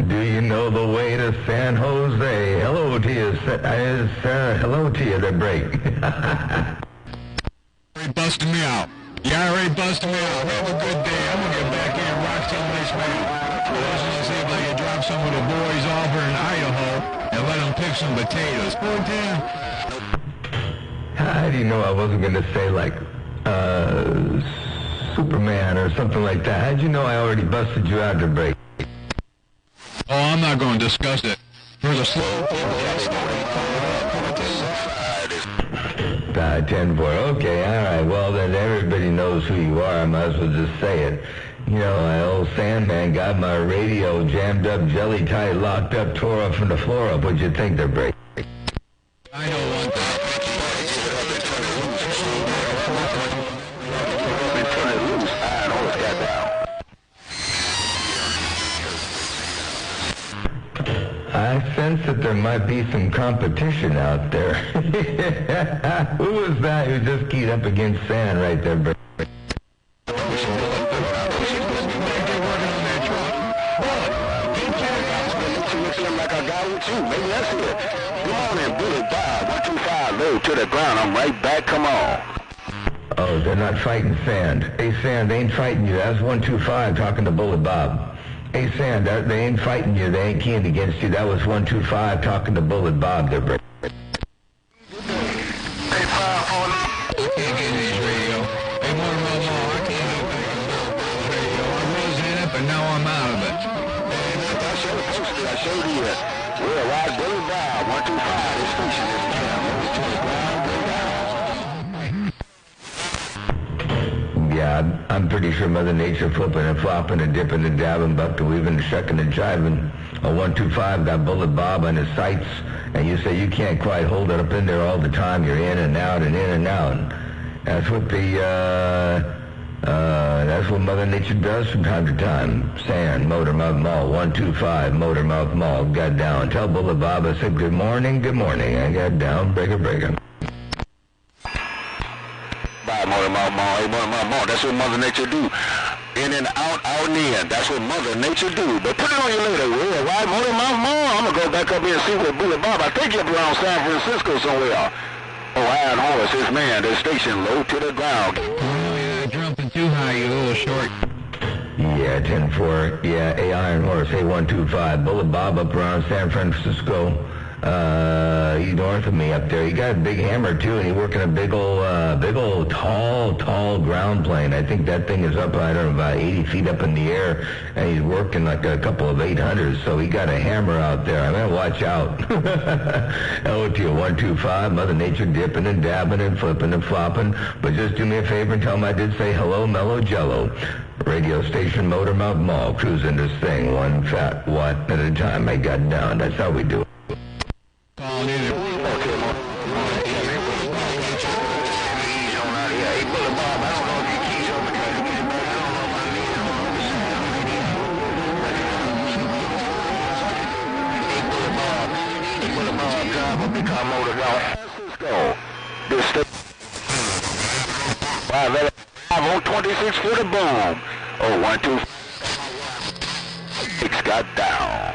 Do you know the way to San Jose? Hello to you. Hello to you, the break. Already busted me out. You already busted me out. Have a good day. I'm going to get back in and rock some of this man. I was going to see if I could drop some of the boys off in Idaho and let them pick some potatoes. 410. How do you know I wasn't going to say, like, Superman or something like that? How'd you know I already busted you out to break? Oh, I'm not going to discuss it. There's a slow people. 10-4. Okay, all right. Well, then everybody knows who you are. I might as well just say it. You know, my old Sandman got my radio jammed up, jelly tight, locked up, tore up from the floor up. What'd you think they're breaking? I know one thing. I sense that there might be some competition out there. Who was that who just keyed up against Sand right there? Maybe that's it. Come on in, Bullet Bob. 125 low to the ground. I'm right back. Come on. Oh, they're not fighting Sand. Hey, Sand, they ain't fighting you. That's 125 talking to Bullet Bob. Hey, Sand, they ain't fighting you. They ain't keying against you. That was 125 talking to Bullet Bob. They're breaking. Hey, 5-4. I can't get his radio. Hey, more I can't get back on the radio. I was in it, but now I'm out of it. I showed you it. We're right, Bullet Bob. 125. This station is down. Yeah, I'm pretty sure Mother Nature flipping and flopping and dipping and dabbing, bucking, weaving and shucking and jiving. A 125 got Bullet Bob on his sights, and you say you can't quite hold it up in there all the time. You're in and out and in and out. That's what that's what Mother Nature does from time to time. Sand, Motormouth Mall, 125, Motormouth Mall, got down. Tell Bullet Bob I said good morning. I got down, breaker. Bye, Motormouth Mall. Hey, Motormouth Mall. That's what Mother Nature do. In and out, out and in. That's what Mother Nature do. But put it on you later. We're right, Motormouth Mall. I'm going to go back up here and see what Bullet Bob. I think you're around San Francisco somewhere. Oh, Iron Horse, his man, the station low to the ground. Jumping too high, you little short. Yeah, 10-4. Yeah, Iron Horse, A125. Bullet Bob up around San Francisco. He's north of me up there. He got a big hammer too, and he's working a big old tall ground plane. I think that thing is up, I don't know, about 80 feet up in the air, and he's working like a couple of 800s. So he got a hammer out there. I'm gonna watch out. Hello to you, 125. Mother Nature dipping and dabbing and flipping and flopping. But just do me a favor and tell him I did say hello, Mellow Jello. Radio station, Motormouth Mall, cruising this thing one fat watt at a time. I got down. That's how we do it. Calling in. On 26 for the boom. Oh, 1, 2, 6 got down.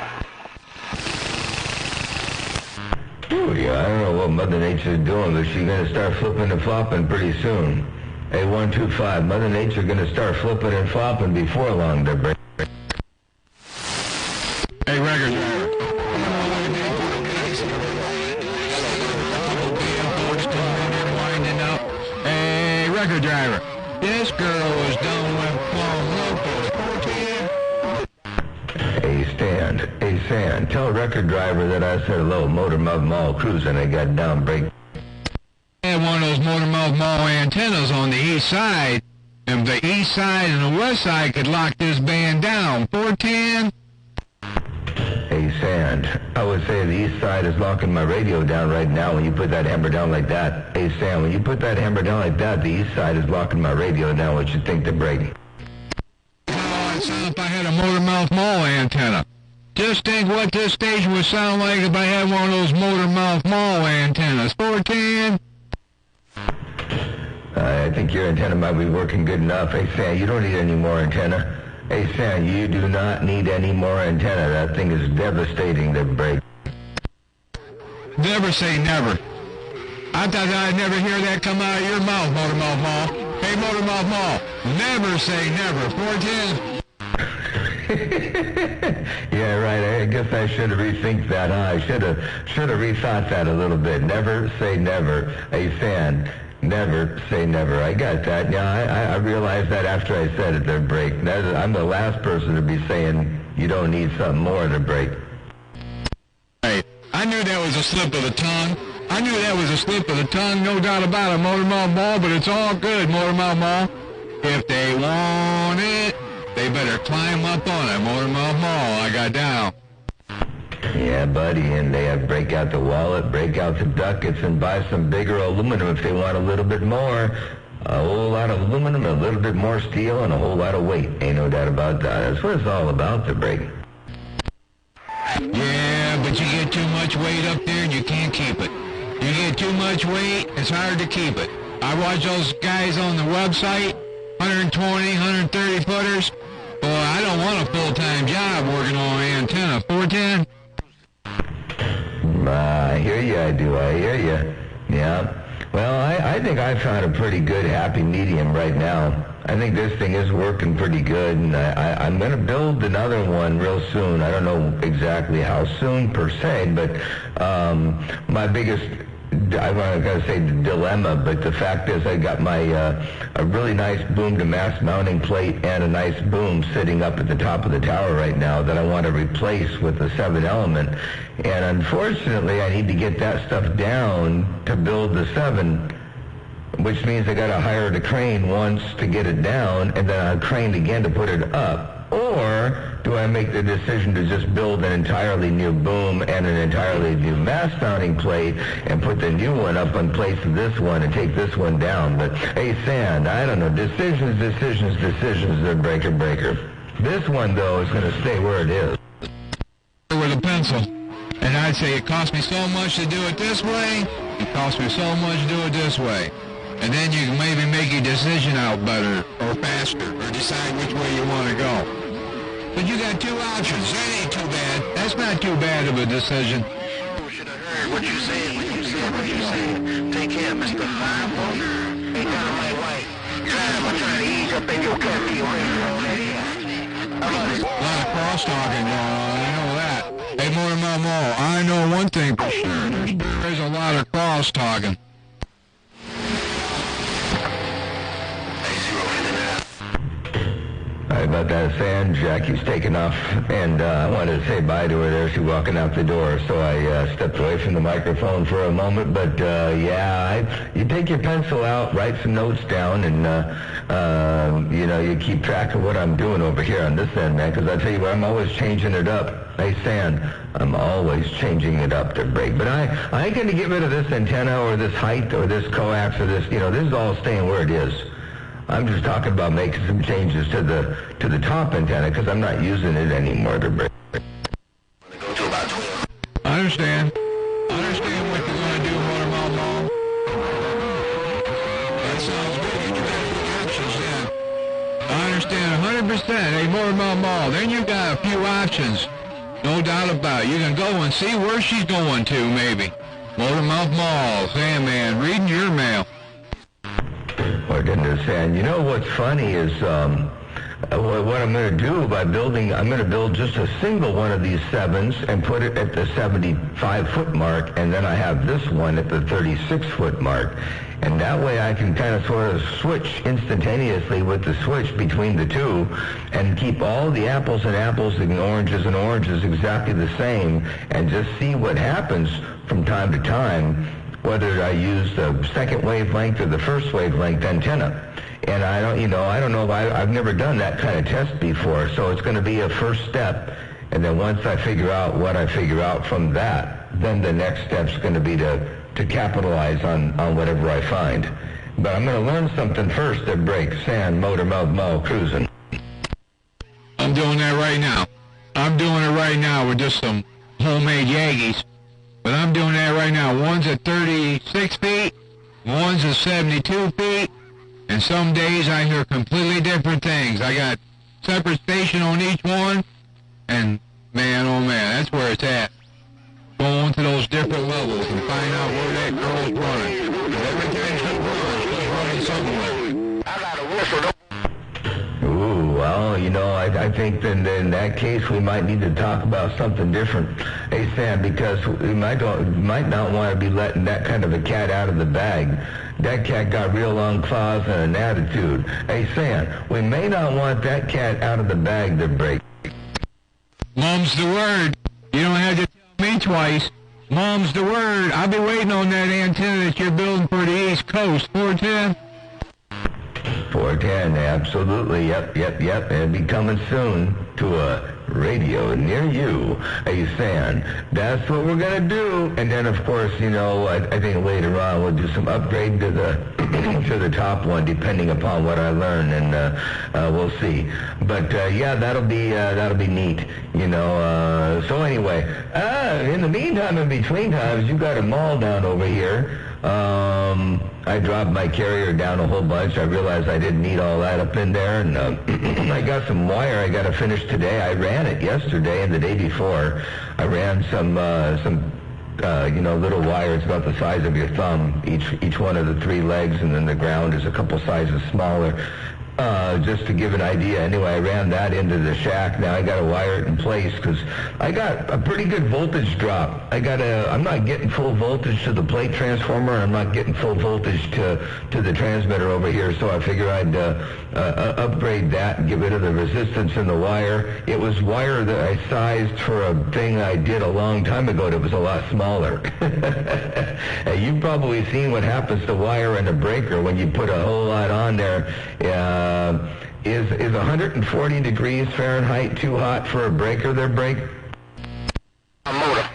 Oh, yeah, I don't know what Mother Nature is doing, but she's going to start flipping and flopping pretty soon. Hey, 125, Mother Nature going to start flipping and flopping before long. They're breaking. Hey, record driver. Hey, record driver. This girl was done with Plum Loco. Hey, Sand, tell record driver that I said hello, Motormouth Mall cruising. I got down break. I had one of those Motormouth Mall antennas on the east side. If the east side and the west side could lock this band down. 410. Hey, Sand, I would say the east side is locking my radio down right now when you put that hammer down like that. Hey, Sand, when you put that hammer down like that, the east side is locking my radio down. What you think they're breaking? Oh, it sounds like I had a Motormouth Mall antenna. Just think what this station would sound like if I had one of those Motormouth Mall antennas. 410. I think your antenna might be working good enough. Hey, Sand, you don't need any more antenna. Hey, Sam, you do not need any more antenna. That thing is devastating to break. Never say never. I thought I'd never hear that come out of your mouth, Motormouth Mall. Hey, Motormouth Mall, never say never. 410. Yeah, right. I guess I should have rethink that. I should have rethought that a little bit. Never say never. Hey, Sam, never say never. I got that. Yeah, I realized that after I said it there, Break. I'm the last person to be saying you don't need something more to break. Hey, I knew that was a slip of the tongue. No doubt about it, Motormouth Mall, but it's all good, Motormouth Mall. If they want it, they better climb up on it, Motormouth Mall. I got down. Yeah, buddy, and they have break out the wallet, break out the ducats, and buy some bigger aluminum if they want a little bit more. A whole lot of aluminum, a little bit more steel, and a whole lot of weight. Ain't no doubt about that. That's what it's all about, the break. Yeah, but you get too much weight up there and you can't keep it. You get too much weight, it's hard to keep it. I watch those guys on the website, 120, 130 footers. Boy, I don't want a full-time job working on an antenna. 410? I hear you, I do. I hear you. Yeah. Well, I think I found a pretty good happy medium right now. I think this thing is working pretty good, and I'm going to build another one real soon. I don't know exactly how soon per se, but my biggest, I want to say dilemma, but the fact is I got my a really nice boom to mast mounting plate and a nice boom sitting up at the top of the tower right now that I want to replace with the 7-element. And unfortunately, I need to get that stuff down to build the 7, which means I got to hire the crane once to get it down, and then I'll crane again to put it up. Or do I make the decision to just build an entirely new boom and an entirely new mast mounting plate and put the new one up in place of this one and take this one down? But hey, Sand, I don't know. Decisions, the breaker. This one, though, is going to stay where it is. With a pencil. And I'd say it cost me so much to do it this way, it cost me so much to do it this way. And then you can maybe make your decision out better or faster or decide which way you want to go. But you got two options. That ain't too bad. That's not too bad of a decision. You should have heard what you said. Take care, Mr. 5-1. Ain't that my wife? I'm trying to ease up in your country. A lot of cross-talking going on. I know that. Hey, Motormouth Mall, I know one thing for sure. There's a lot of cross-talking. Sorry about that, Sand. Jackie's taking off, and I wanted to say bye to her there. She's walking out the door, so I stepped away from the microphone for a moment. But, you take your pencil out, write some notes down, and, you keep track of what I'm doing over here on this end, man, because I tell you what, I'm always changing it up. Hey, Sand, I'm always changing it up to break. But I ain't going to get rid of this antenna or this height or this coax or this, this is all staying where it is. I'm just talking about making some changes to the top antenna because I'm not using it anymore to break. I understand. I understand what you're going to do, Motormouth Mall. That sounds good. You got a few options then. I understand 100%. Hey, Motormouth Mall, then you got a few options. No doubt about it. You can go and see where she's going to, maybe. Motormouth Mall, Sandman, reading your mail. My goodness, and what's funny is what I'm going to do by building, I'm going to build just a single one of these 7s and put it at the 75-foot mark, and then I have this one at the 36-foot mark. And that way I can kind of sort of switch instantaneously with the switch between the two and keep all the apples and oranges exactly the same and just see what happens from time to time, whether I use the second wavelength or the first wavelength antenna. And I don't know if I've never done that kind of test before, so it's going to be a first step. And then once I figure out what I figure out from that, then the next step's going to be to capitalize on whatever I find. But I'm going to learn something first that breaks Sand, Motormouth Mall, cruising. I'm doing that right now. I'm doing it right now with just some homemade Yankees. But I'm doing that right now. One's at 36 feet, one's at 72 feet, and some days I hear completely different things. I got separate station on each one, and man, oh man, that's where it's at. Go on to those different levels and find out where that girl's running. Every time she runs, she's running somewhere. I got a whistle. Ooh, well, you know, I think then in that case we might need to talk about something different, hey Sam, because we might not want to be letting that kind of a cat out of the bag. That cat got real long claws and an attitude. Hey Sam, we may not want that cat out of the bag to break. Mom's the word. You don't have to tell me twice. Mom's the word. I'll be waiting on that antenna that you're building for the East Coast. 410? 410, absolutely, yep. It'll be coming soon to a radio near you. Hey, Sam, that's what we're going to do. And then, of course, you know, I think later on we'll do some upgrade to the to the top one, depending upon what I learn, and we'll see. But, yeah, that'll be neat, you know. So anyway, in the meantime, in between times, you got a mall down over here. I dropped my carrier down a whole bunch. I realized I didn't need all that up in there, and I got some wire I got to finish today. I ran it yesterday and the day before. I ran some you know, little wire. It's about the size of your thumb, each one of the three legs, and then the ground is a couple sizes smaller. Just to give an idea. Anyway, I ran that into the shack. Now I got to wire it in place because I got a pretty good voltage drop. I'm not getting full voltage to the plate transformer. I'm not getting full voltage to the transmitter over here. So I figure I'd upgrade that and get rid of the resistance in the wire. It was wire that I sized for a thing I did a long time ago that was a lot smaller. You've probably seen what happens to wire in a breaker when you put a whole lot on there. Is 140 degrees Fahrenheit too hot for a breaker there, Break? A motor.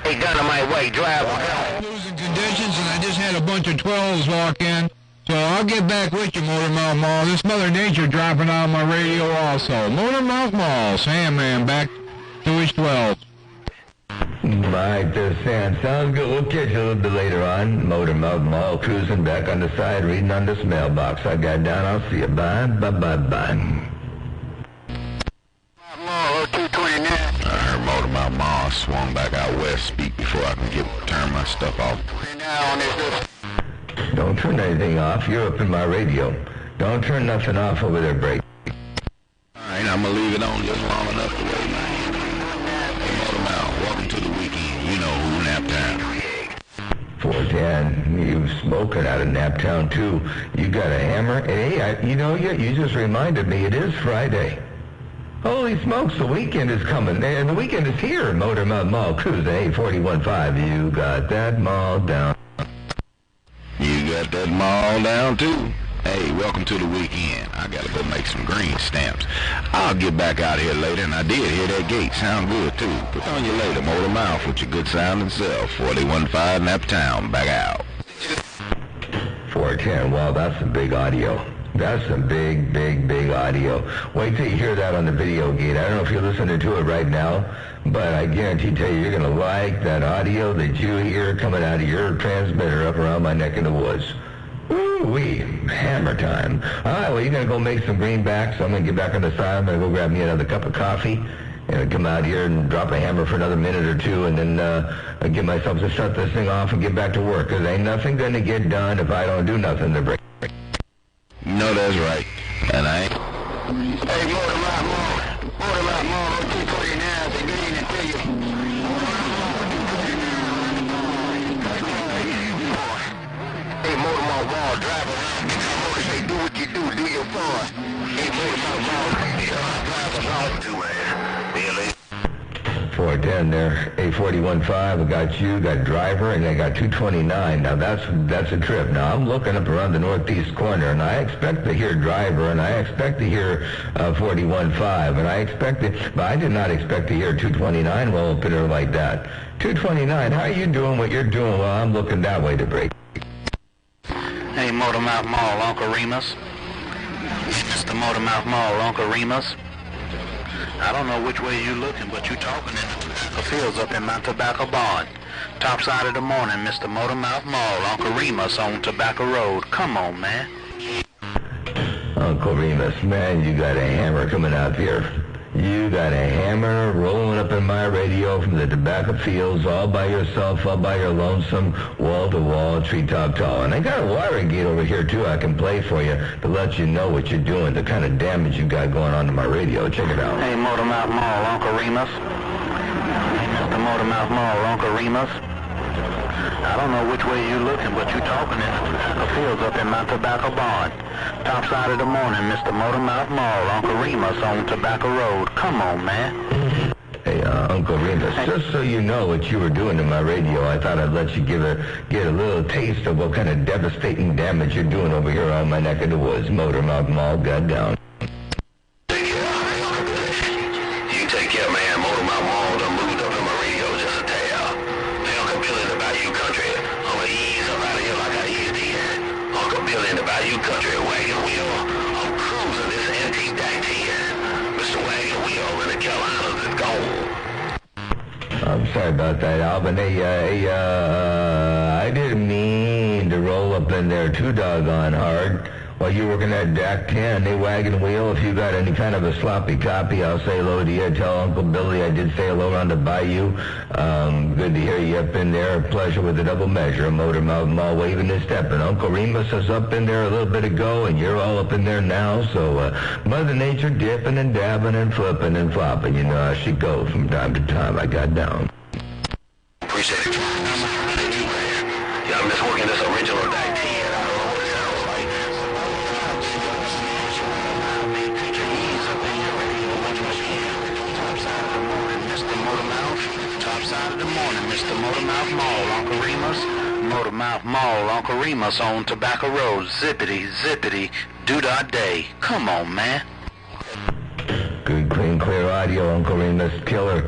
Hey, Dynamite Way, drive on. Losing conditions, and I just had a bunch of 12s walk in. So I'll get back with you, Motor Mouth Mall. This Mother Nature dropping on my radio also. Motor Mouth Mall, Sandman, back to his 12. Right, Sam. Sounds good. We'll catch you a little bit later on. Motor Mouth Mall, cruising back on the side, reading on this mailbox I got down. I'll see you. Bye. Mall 229. I heard Motor Mouth Mall swung back out west. Speak before I can turn my stuff off. Don't turn anything off. You're up in my radio. Don't turn nothing off over there, Break. All right, I'm going to leave it on just long enough to wait, man. Welcome to the weekend. You know who, Naptown. 410. You smoking out of Naptown, too. You got a hammer? Hey, you just reminded me. It is Friday. Holy smokes, the weekend is coming. And the weekend is here. Motor Mouth Mall, cruising 841.5. You got that mall down. You got that mall down, too. Hey, welcome to the weekend. I gotta go make some green stamps. I'll get back out here later, and I did hear that gate sound good, too. Put on you later, Motor Mouth with your good sounding self. 41.5 Naptown, back out. 410, wow, that's some big audio. That's some big audio. Wait till you hear that on the video gate. I don't know if you're listening to it right now, but I guarantee you're going to like that audio that you hear coming out of your transmitter up around my neck in the woods. Ooh-wee, hammer time. All right, well, you're going to go make some greenbacks. So I'm going to get back on the side. I'm going to go grab me another cup of coffee and come out here and drop a hammer for another minute or two and then get myself to shut this thing off and get back to work. Because ain't nothing going to get done if I don't do nothing to break. No, that's right. And I ain't. Hey, Motor Mouth Mall, 249, say good evening to you. Hey, Motor Mouth Mall, drive around. Motor say, do what you do your part. Hey, Motor Mouth Mall, drive around. 410 there, 841.5. I got you, got driver, and I got 229. Now that's a trip. Now I'm looking up around the northeast corner, and I expect to hear driver, and I expect to hear 41.5, and I expect it, but I did not expect to hear 229 well up in there like that. 229, how are you doing what you're doing while I'm looking that way to break? Hey, Motor Mouth Mall, Uncle Remus. Hey, Mr. Motor Mouth Mall, Uncle Remus. I don't know which way you looking, but you talking in the tobacco fields up in my tobacco barn. Top side of the morning, Mr. Motor Mouth Mall, Uncle Remus on Tobacco Road. Come on, man. Uncle Remus, man, you got a hammer coming out here. You got a hammer rolling up in my radio from the tobacco fields all by yourself, all by your lonesome, wall-to-wall, treetop tall. And I got a wiring gate over here, too, I can play for you to let you know what you're doing, the kind of damage you got going on to my radio. Check it out. Hey, Motormouth Mall, Uncle Remus. Hey, Mr. Motormouth Mall, Uncle Remus. I don't know which way you're looking, but you're talking in the tobacco fields up in my tobacco barn. Top side of the morning, Mr. Motormouth Mall, Uncle Remus on Tobacco Road. Come on, man. Hey, Uncle Remus, just so you know what you were doing to my radio, I thought I'd let you get a little taste of what kind of devastating damage you're doing over here on my neck of the woods. Motormouth Mall, got down. You take care, man. Motormouth Mall done moved up in my radio just a tad. Hey, Uncle Billy in the Bayou Country. I'm gonna ease up out of here like I eased in. Uncle Billy in the Bayou Country, wagon wheel. I'm cruising this antique DAC 10. Mr. Wagon Wheel in the Carolinas is gone. I'm sorry about that, Alvin. I didn't mean to roll up in there too doggone hard. While you working at DAC 10, hey, wagon wheel, if you got any kind of a sloppy copy, I'll say hello to you. Tell Uncle Billy I did say hello around the bayou. Good to hear you up in there. Pleasure with the double measure. Motormouth Mall waving his step. And Uncle Remus is up in there a little bit ago, and you're all up in there now. So Mother Nature dipping and dabbing and flipping and flopping. You know how she goes from time to time. I got down. Appreciate it. Yeah, I'm just working this original DAC 10. Side of the morning, Mr. Motormouth Mall, Uncle Remus. Motormouth Mall, Uncle Remus on Tobacco Road. Zippity, zippity, doo-dah day. Come on, man. Good, clean, clear audio, Uncle Remus. Killer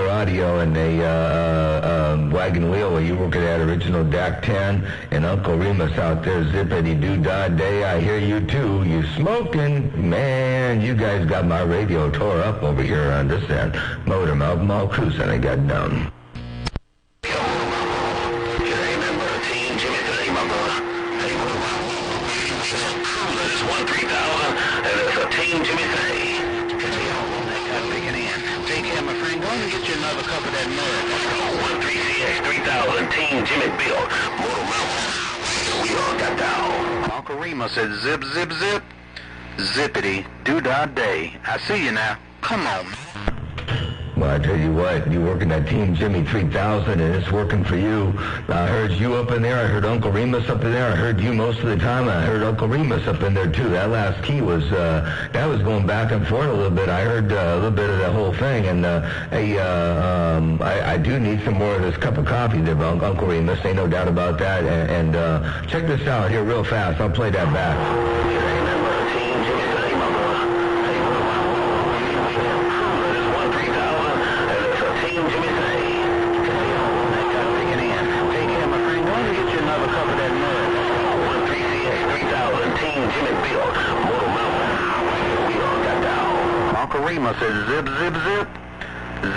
audio. And a wagon wheel where you working at original DAC 10. And Uncle Remus out there, zippity doo-dah day. I hear you too. You smoking. Man, you guys got my radio tore up over here on this end. Motormouth Mall cruising. I got down. Team Jimmy Say. Take care, my friend. Go and get you another cup of that mud. 13CX 3000, Team Jimmy Bill. Motormouth. We all got down. Uncle Remus said zip, zip, zip. Zippity, doo-dah day. I see you now. Come on. Well, I tell you what, you working at Team Jimmy 3000, and it's working for you. I heard you up in there. I heard Uncle Remus up in there. I heard you most of the time. I heard Uncle Remus up in there, too. That last key was, that was going back and forth a little bit. I heard a little bit of that whole thing. And, I do need some more of this cup of coffee there, Uncle Remus. Ain't no doubt about that. And check this out here real fast. I'll play that back. Uncle Remus says zip, zip, zip.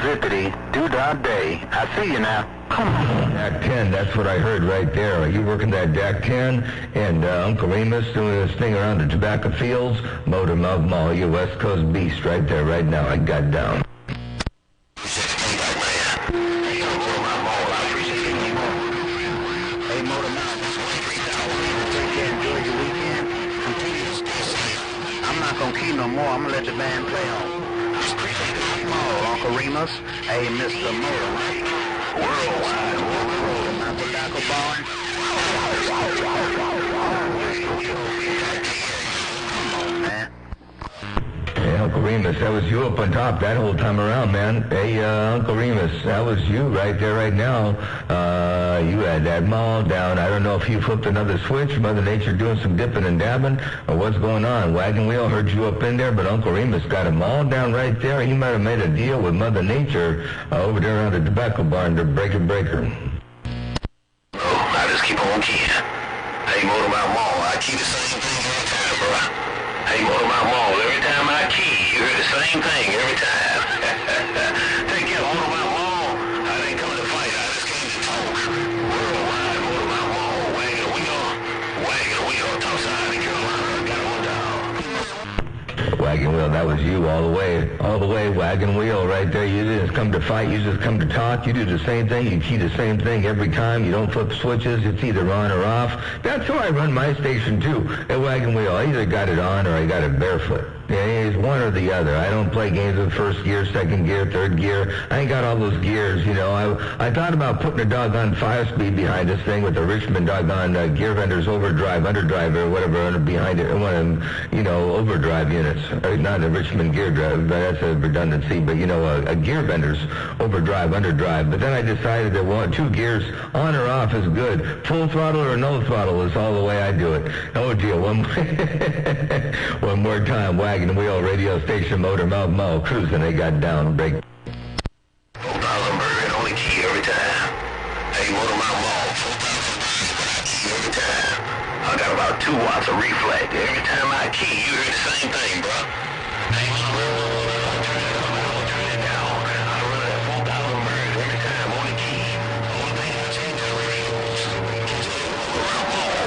Zippity, doo-dah day. I see you now. Come on. DAC 10, that's what I heard right there. Are you working that DAC 10? And Uncle Remus doing this thing around the tobacco fields? Motormouth Mall, your West Coast beast right there, right now. I got down. No more. I'm gonna let the band play on. Uncle Remus, hey, Mr. Motor, worldwide, my tobacco barn. Come on, man. Hey, Uncle Remus, that was you up on top that whole time around, man. Hey, Uncle Remus, that was you right there, right now. You had that mall down. I don't know if you flipped another switch, Mother Nature doing some dipping and dabbing, or what's going on. Wagon Wheel heard you up in there, but Uncle Remus got them all down right there. He might have made a deal with Mother Nature over there around the tobacco barn to breaker. Oh, I just keep on keying. Hey, Motormouth Mall, I key the same thing every time, bro. Hey, Motormouth Mall, every time I key, you hear the same thing every time. Take care, Motormouth Mall. I didn't come to fight, I just came to talk. Worldwide, Motormouth Mall, wagon wheel, top side of Carolina, got one down. Wagon Wheel, that was you all the way, Wagon Wheel, right there. You didn't come to fight, you just come to talk. You do the same thing, you key the same thing every time. You don't flip switches, it's either on or off. That's how I run my station too, at Wagon Wheel. I either got it on or I got it barefoot. Yeah, it's one or the other. I don't play games with first gear, second gear, third gear. I ain't got all those gears, you know. I thought about putting a doggone 5-speed behind this thing with the Richmond doggone Gear Vendors overdrive, underdrive, or whatever behind it. One of them, you know, overdrive units. Not a Richmond gear drive, but that's a redundancy. But, you know, a Gear Vendors overdrive, underdrive. But then I decided that 2 gears on or off is good. Full throttle or no throttle is all the way I do it. Oh, dear. One more time. Wagon Wheel radio station, Motor Mouth Mall, cruising. They got down, break. $4,000 burger, only key every time. Hey, Motor Mouth Mall, $4,000 key every time. I got about 2 watts of reflect. Every time I key, you hear the same thing, bro. Hey, turn it down. I run at 4,000 burgers every time on the key. Only thing I change the radio.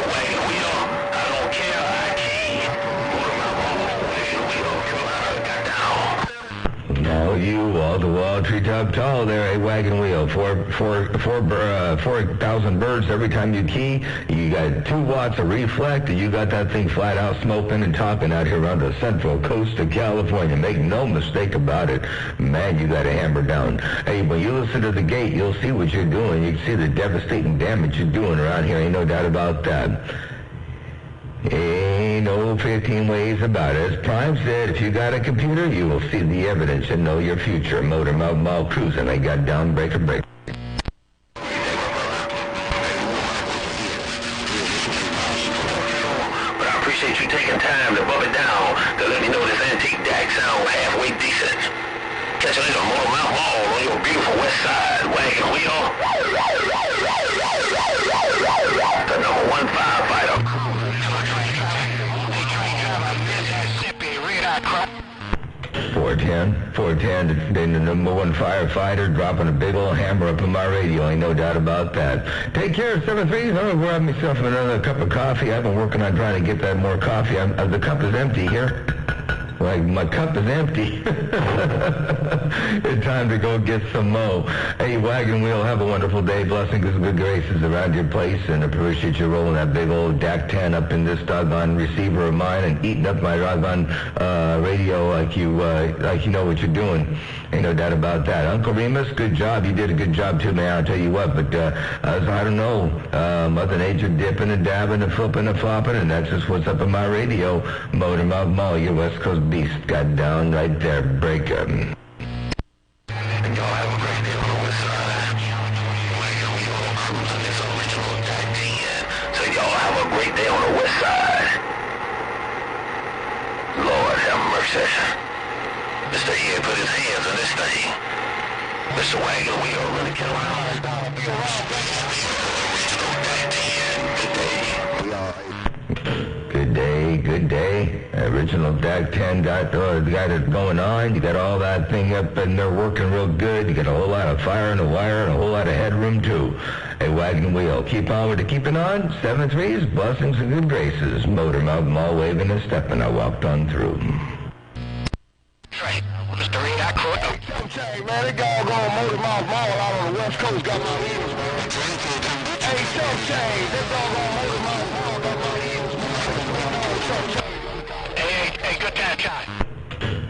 Wagon Wheel, I don't care, I key. Motor Mouth Mall, Wagon Wheel, Carolina, got down. Now you wall-to-wall, treetop tall there, a Wagon Wheel. 4,000 birds every time you key. You got 2 watts of reflect, and you got that thing flat out smoking and talking out here around the central coast of California. Make no mistake about it. Man, you got a hammer down. Hey, when you listen to the gate, you'll see what you're doing. You can see the devastating damage you're doing around here. Ain't no doubt about that. Ain't no 15 ways about it. As Prime said, if you got a computer, you will see the evidence and know your future. Motor Mouth Mall cruising. They got down, breaker. But I appreciate you taking time to bump it down to let me know this antique DAC sound halfway decent. Catch you later, Motor Mouth Mall on your beautiful west side, Wagon Wheel. The number 1 firefighter. 410, the number 1 firefighter, dropping a big old hammer up in my radio. Ain't no doubt about that. Take care, 7-3. I'm going to grab myself another cup of coffee. I've been working on trying to get that more coffee. The cup is empty here. Like, my cup is empty. It's time to go get some mo. Hey, Wagon Wheel, have a wonderful day. Blessings and good graces around your place, and appreciate you rolling that big old DAC 10 up in this doggone receiver of mine and eating up my doggone radio like you know what you're doing. Ain't no doubt about that. Uncle Remus, good job. You did a good job too, man. I'll tell you what. But I don't know. Mother Nature dipping and dabbing and flipping and flopping, and that's just what's up in my radio. Motor Mouth Mall, your West Coast beast, got down right there. Break 'em. And y'all have a great day on the west side. Wagon Wheel cruising this original DAC 10. So y'all have a great day on the west side. Lord have mercy. Mr. Head put his hands on this thing. Mr. Wagon Wheel really get around. Original DAC 10. Good day. Original DAC 10 got it going on. You got all that thing up and they're working real good. You got a whole lot of fire in the wire and a whole lot of headroom too. A Wagon Wheel. Keep on with the keeping on. 7-3's blessings and good graces. Motor Mouth Mall waving and stepping. I walked on through. Right. Mr. Reed, I quit. Hey, man, that doggone Motor Mouth Mall out on the West Coast got my ears, man. Hey, Sunshine, that doggone Motor Mouth Mall got my ears, man. Hey, good time, John.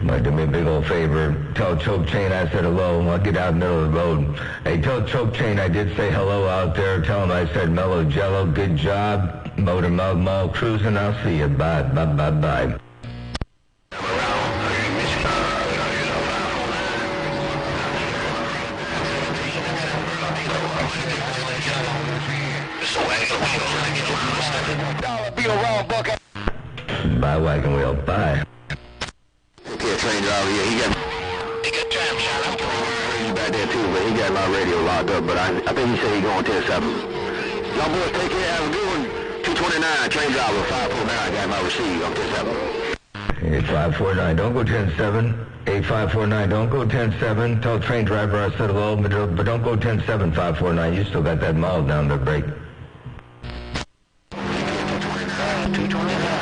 Might do me a big old favor. Tell Choke Chain I said hello. I'll get out in the middle of the road. Hey, tell Choke Chain I did say hello out there. Tell him I said Mellow Jello. Good job. Motor Mouth Mall cruising. I'll see you. Bye. Be around, Buck. Bye, Wagon Wheel. Bye. Okay, train driver, yeah, he got time, Sean. He's back there too, but he got my radio locked up, but I think he said he going 10-7. Y'all boys take care, have a good one. 229, train driver, 549, got my receive, I'm 10-7. 8549, don't go 10-7. 8549, don't go 10-7. Tell train driver I said hello, but don't go 10-7, 549. You still got that mile down the break. 229,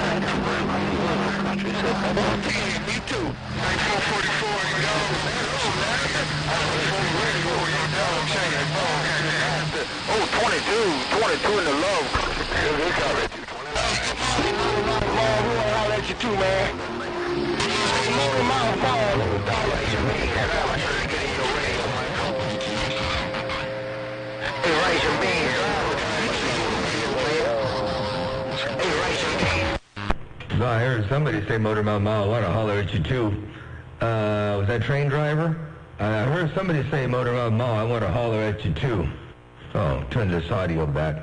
Oh, 22 in the love. They call it 22. I'll let you too, man. Hey, Rice and Beans. Hey, Rice and Beans. No, I heard somebody say Motor Mouth Mile. I want to holler at you too. Was that train driver? I heard somebody say Motor Mouth Mile. I want to holler at you too. Oh, turn this audio back.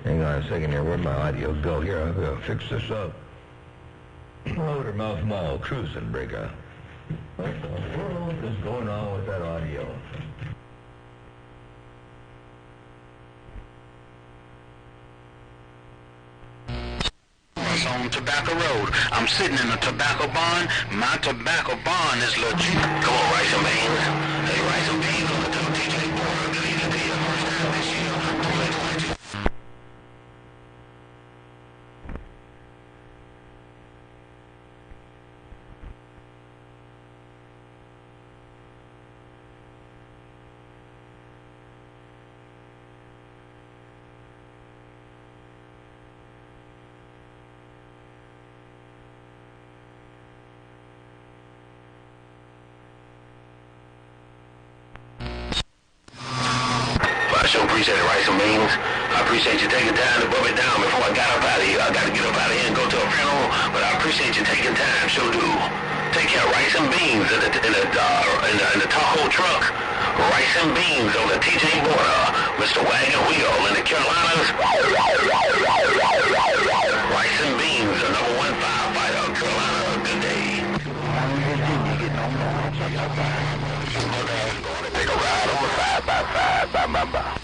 Hang on a second here. Where'd my audio go? Here, I'm going to fix this up. Motor Mouth Mall, cruising breaker. What the world is going on with that audio? On Tobacco Road. I'm sitting in a tobacco barn. My tobacco barn is legit. Come on, Rice and Beans. Hey, Rice and Beans on the TJ board. Good evening to you. First time this year. 2022. I sure appreciate it, Rice and Beans. I appreciate you taking time to bump it down before I got up out of here. I got to get up out of here and go to a funeral, but I appreciate you taking time, sure do. Take care of Rice and Beans in the Tahoe truck. Rice and Beans on the TJ border. Mr. Wagon Wheel in the Carolinas. Rice and Beans, the number 1 firefighter, Carolina. Good day. Take a ride on the 5x5 by my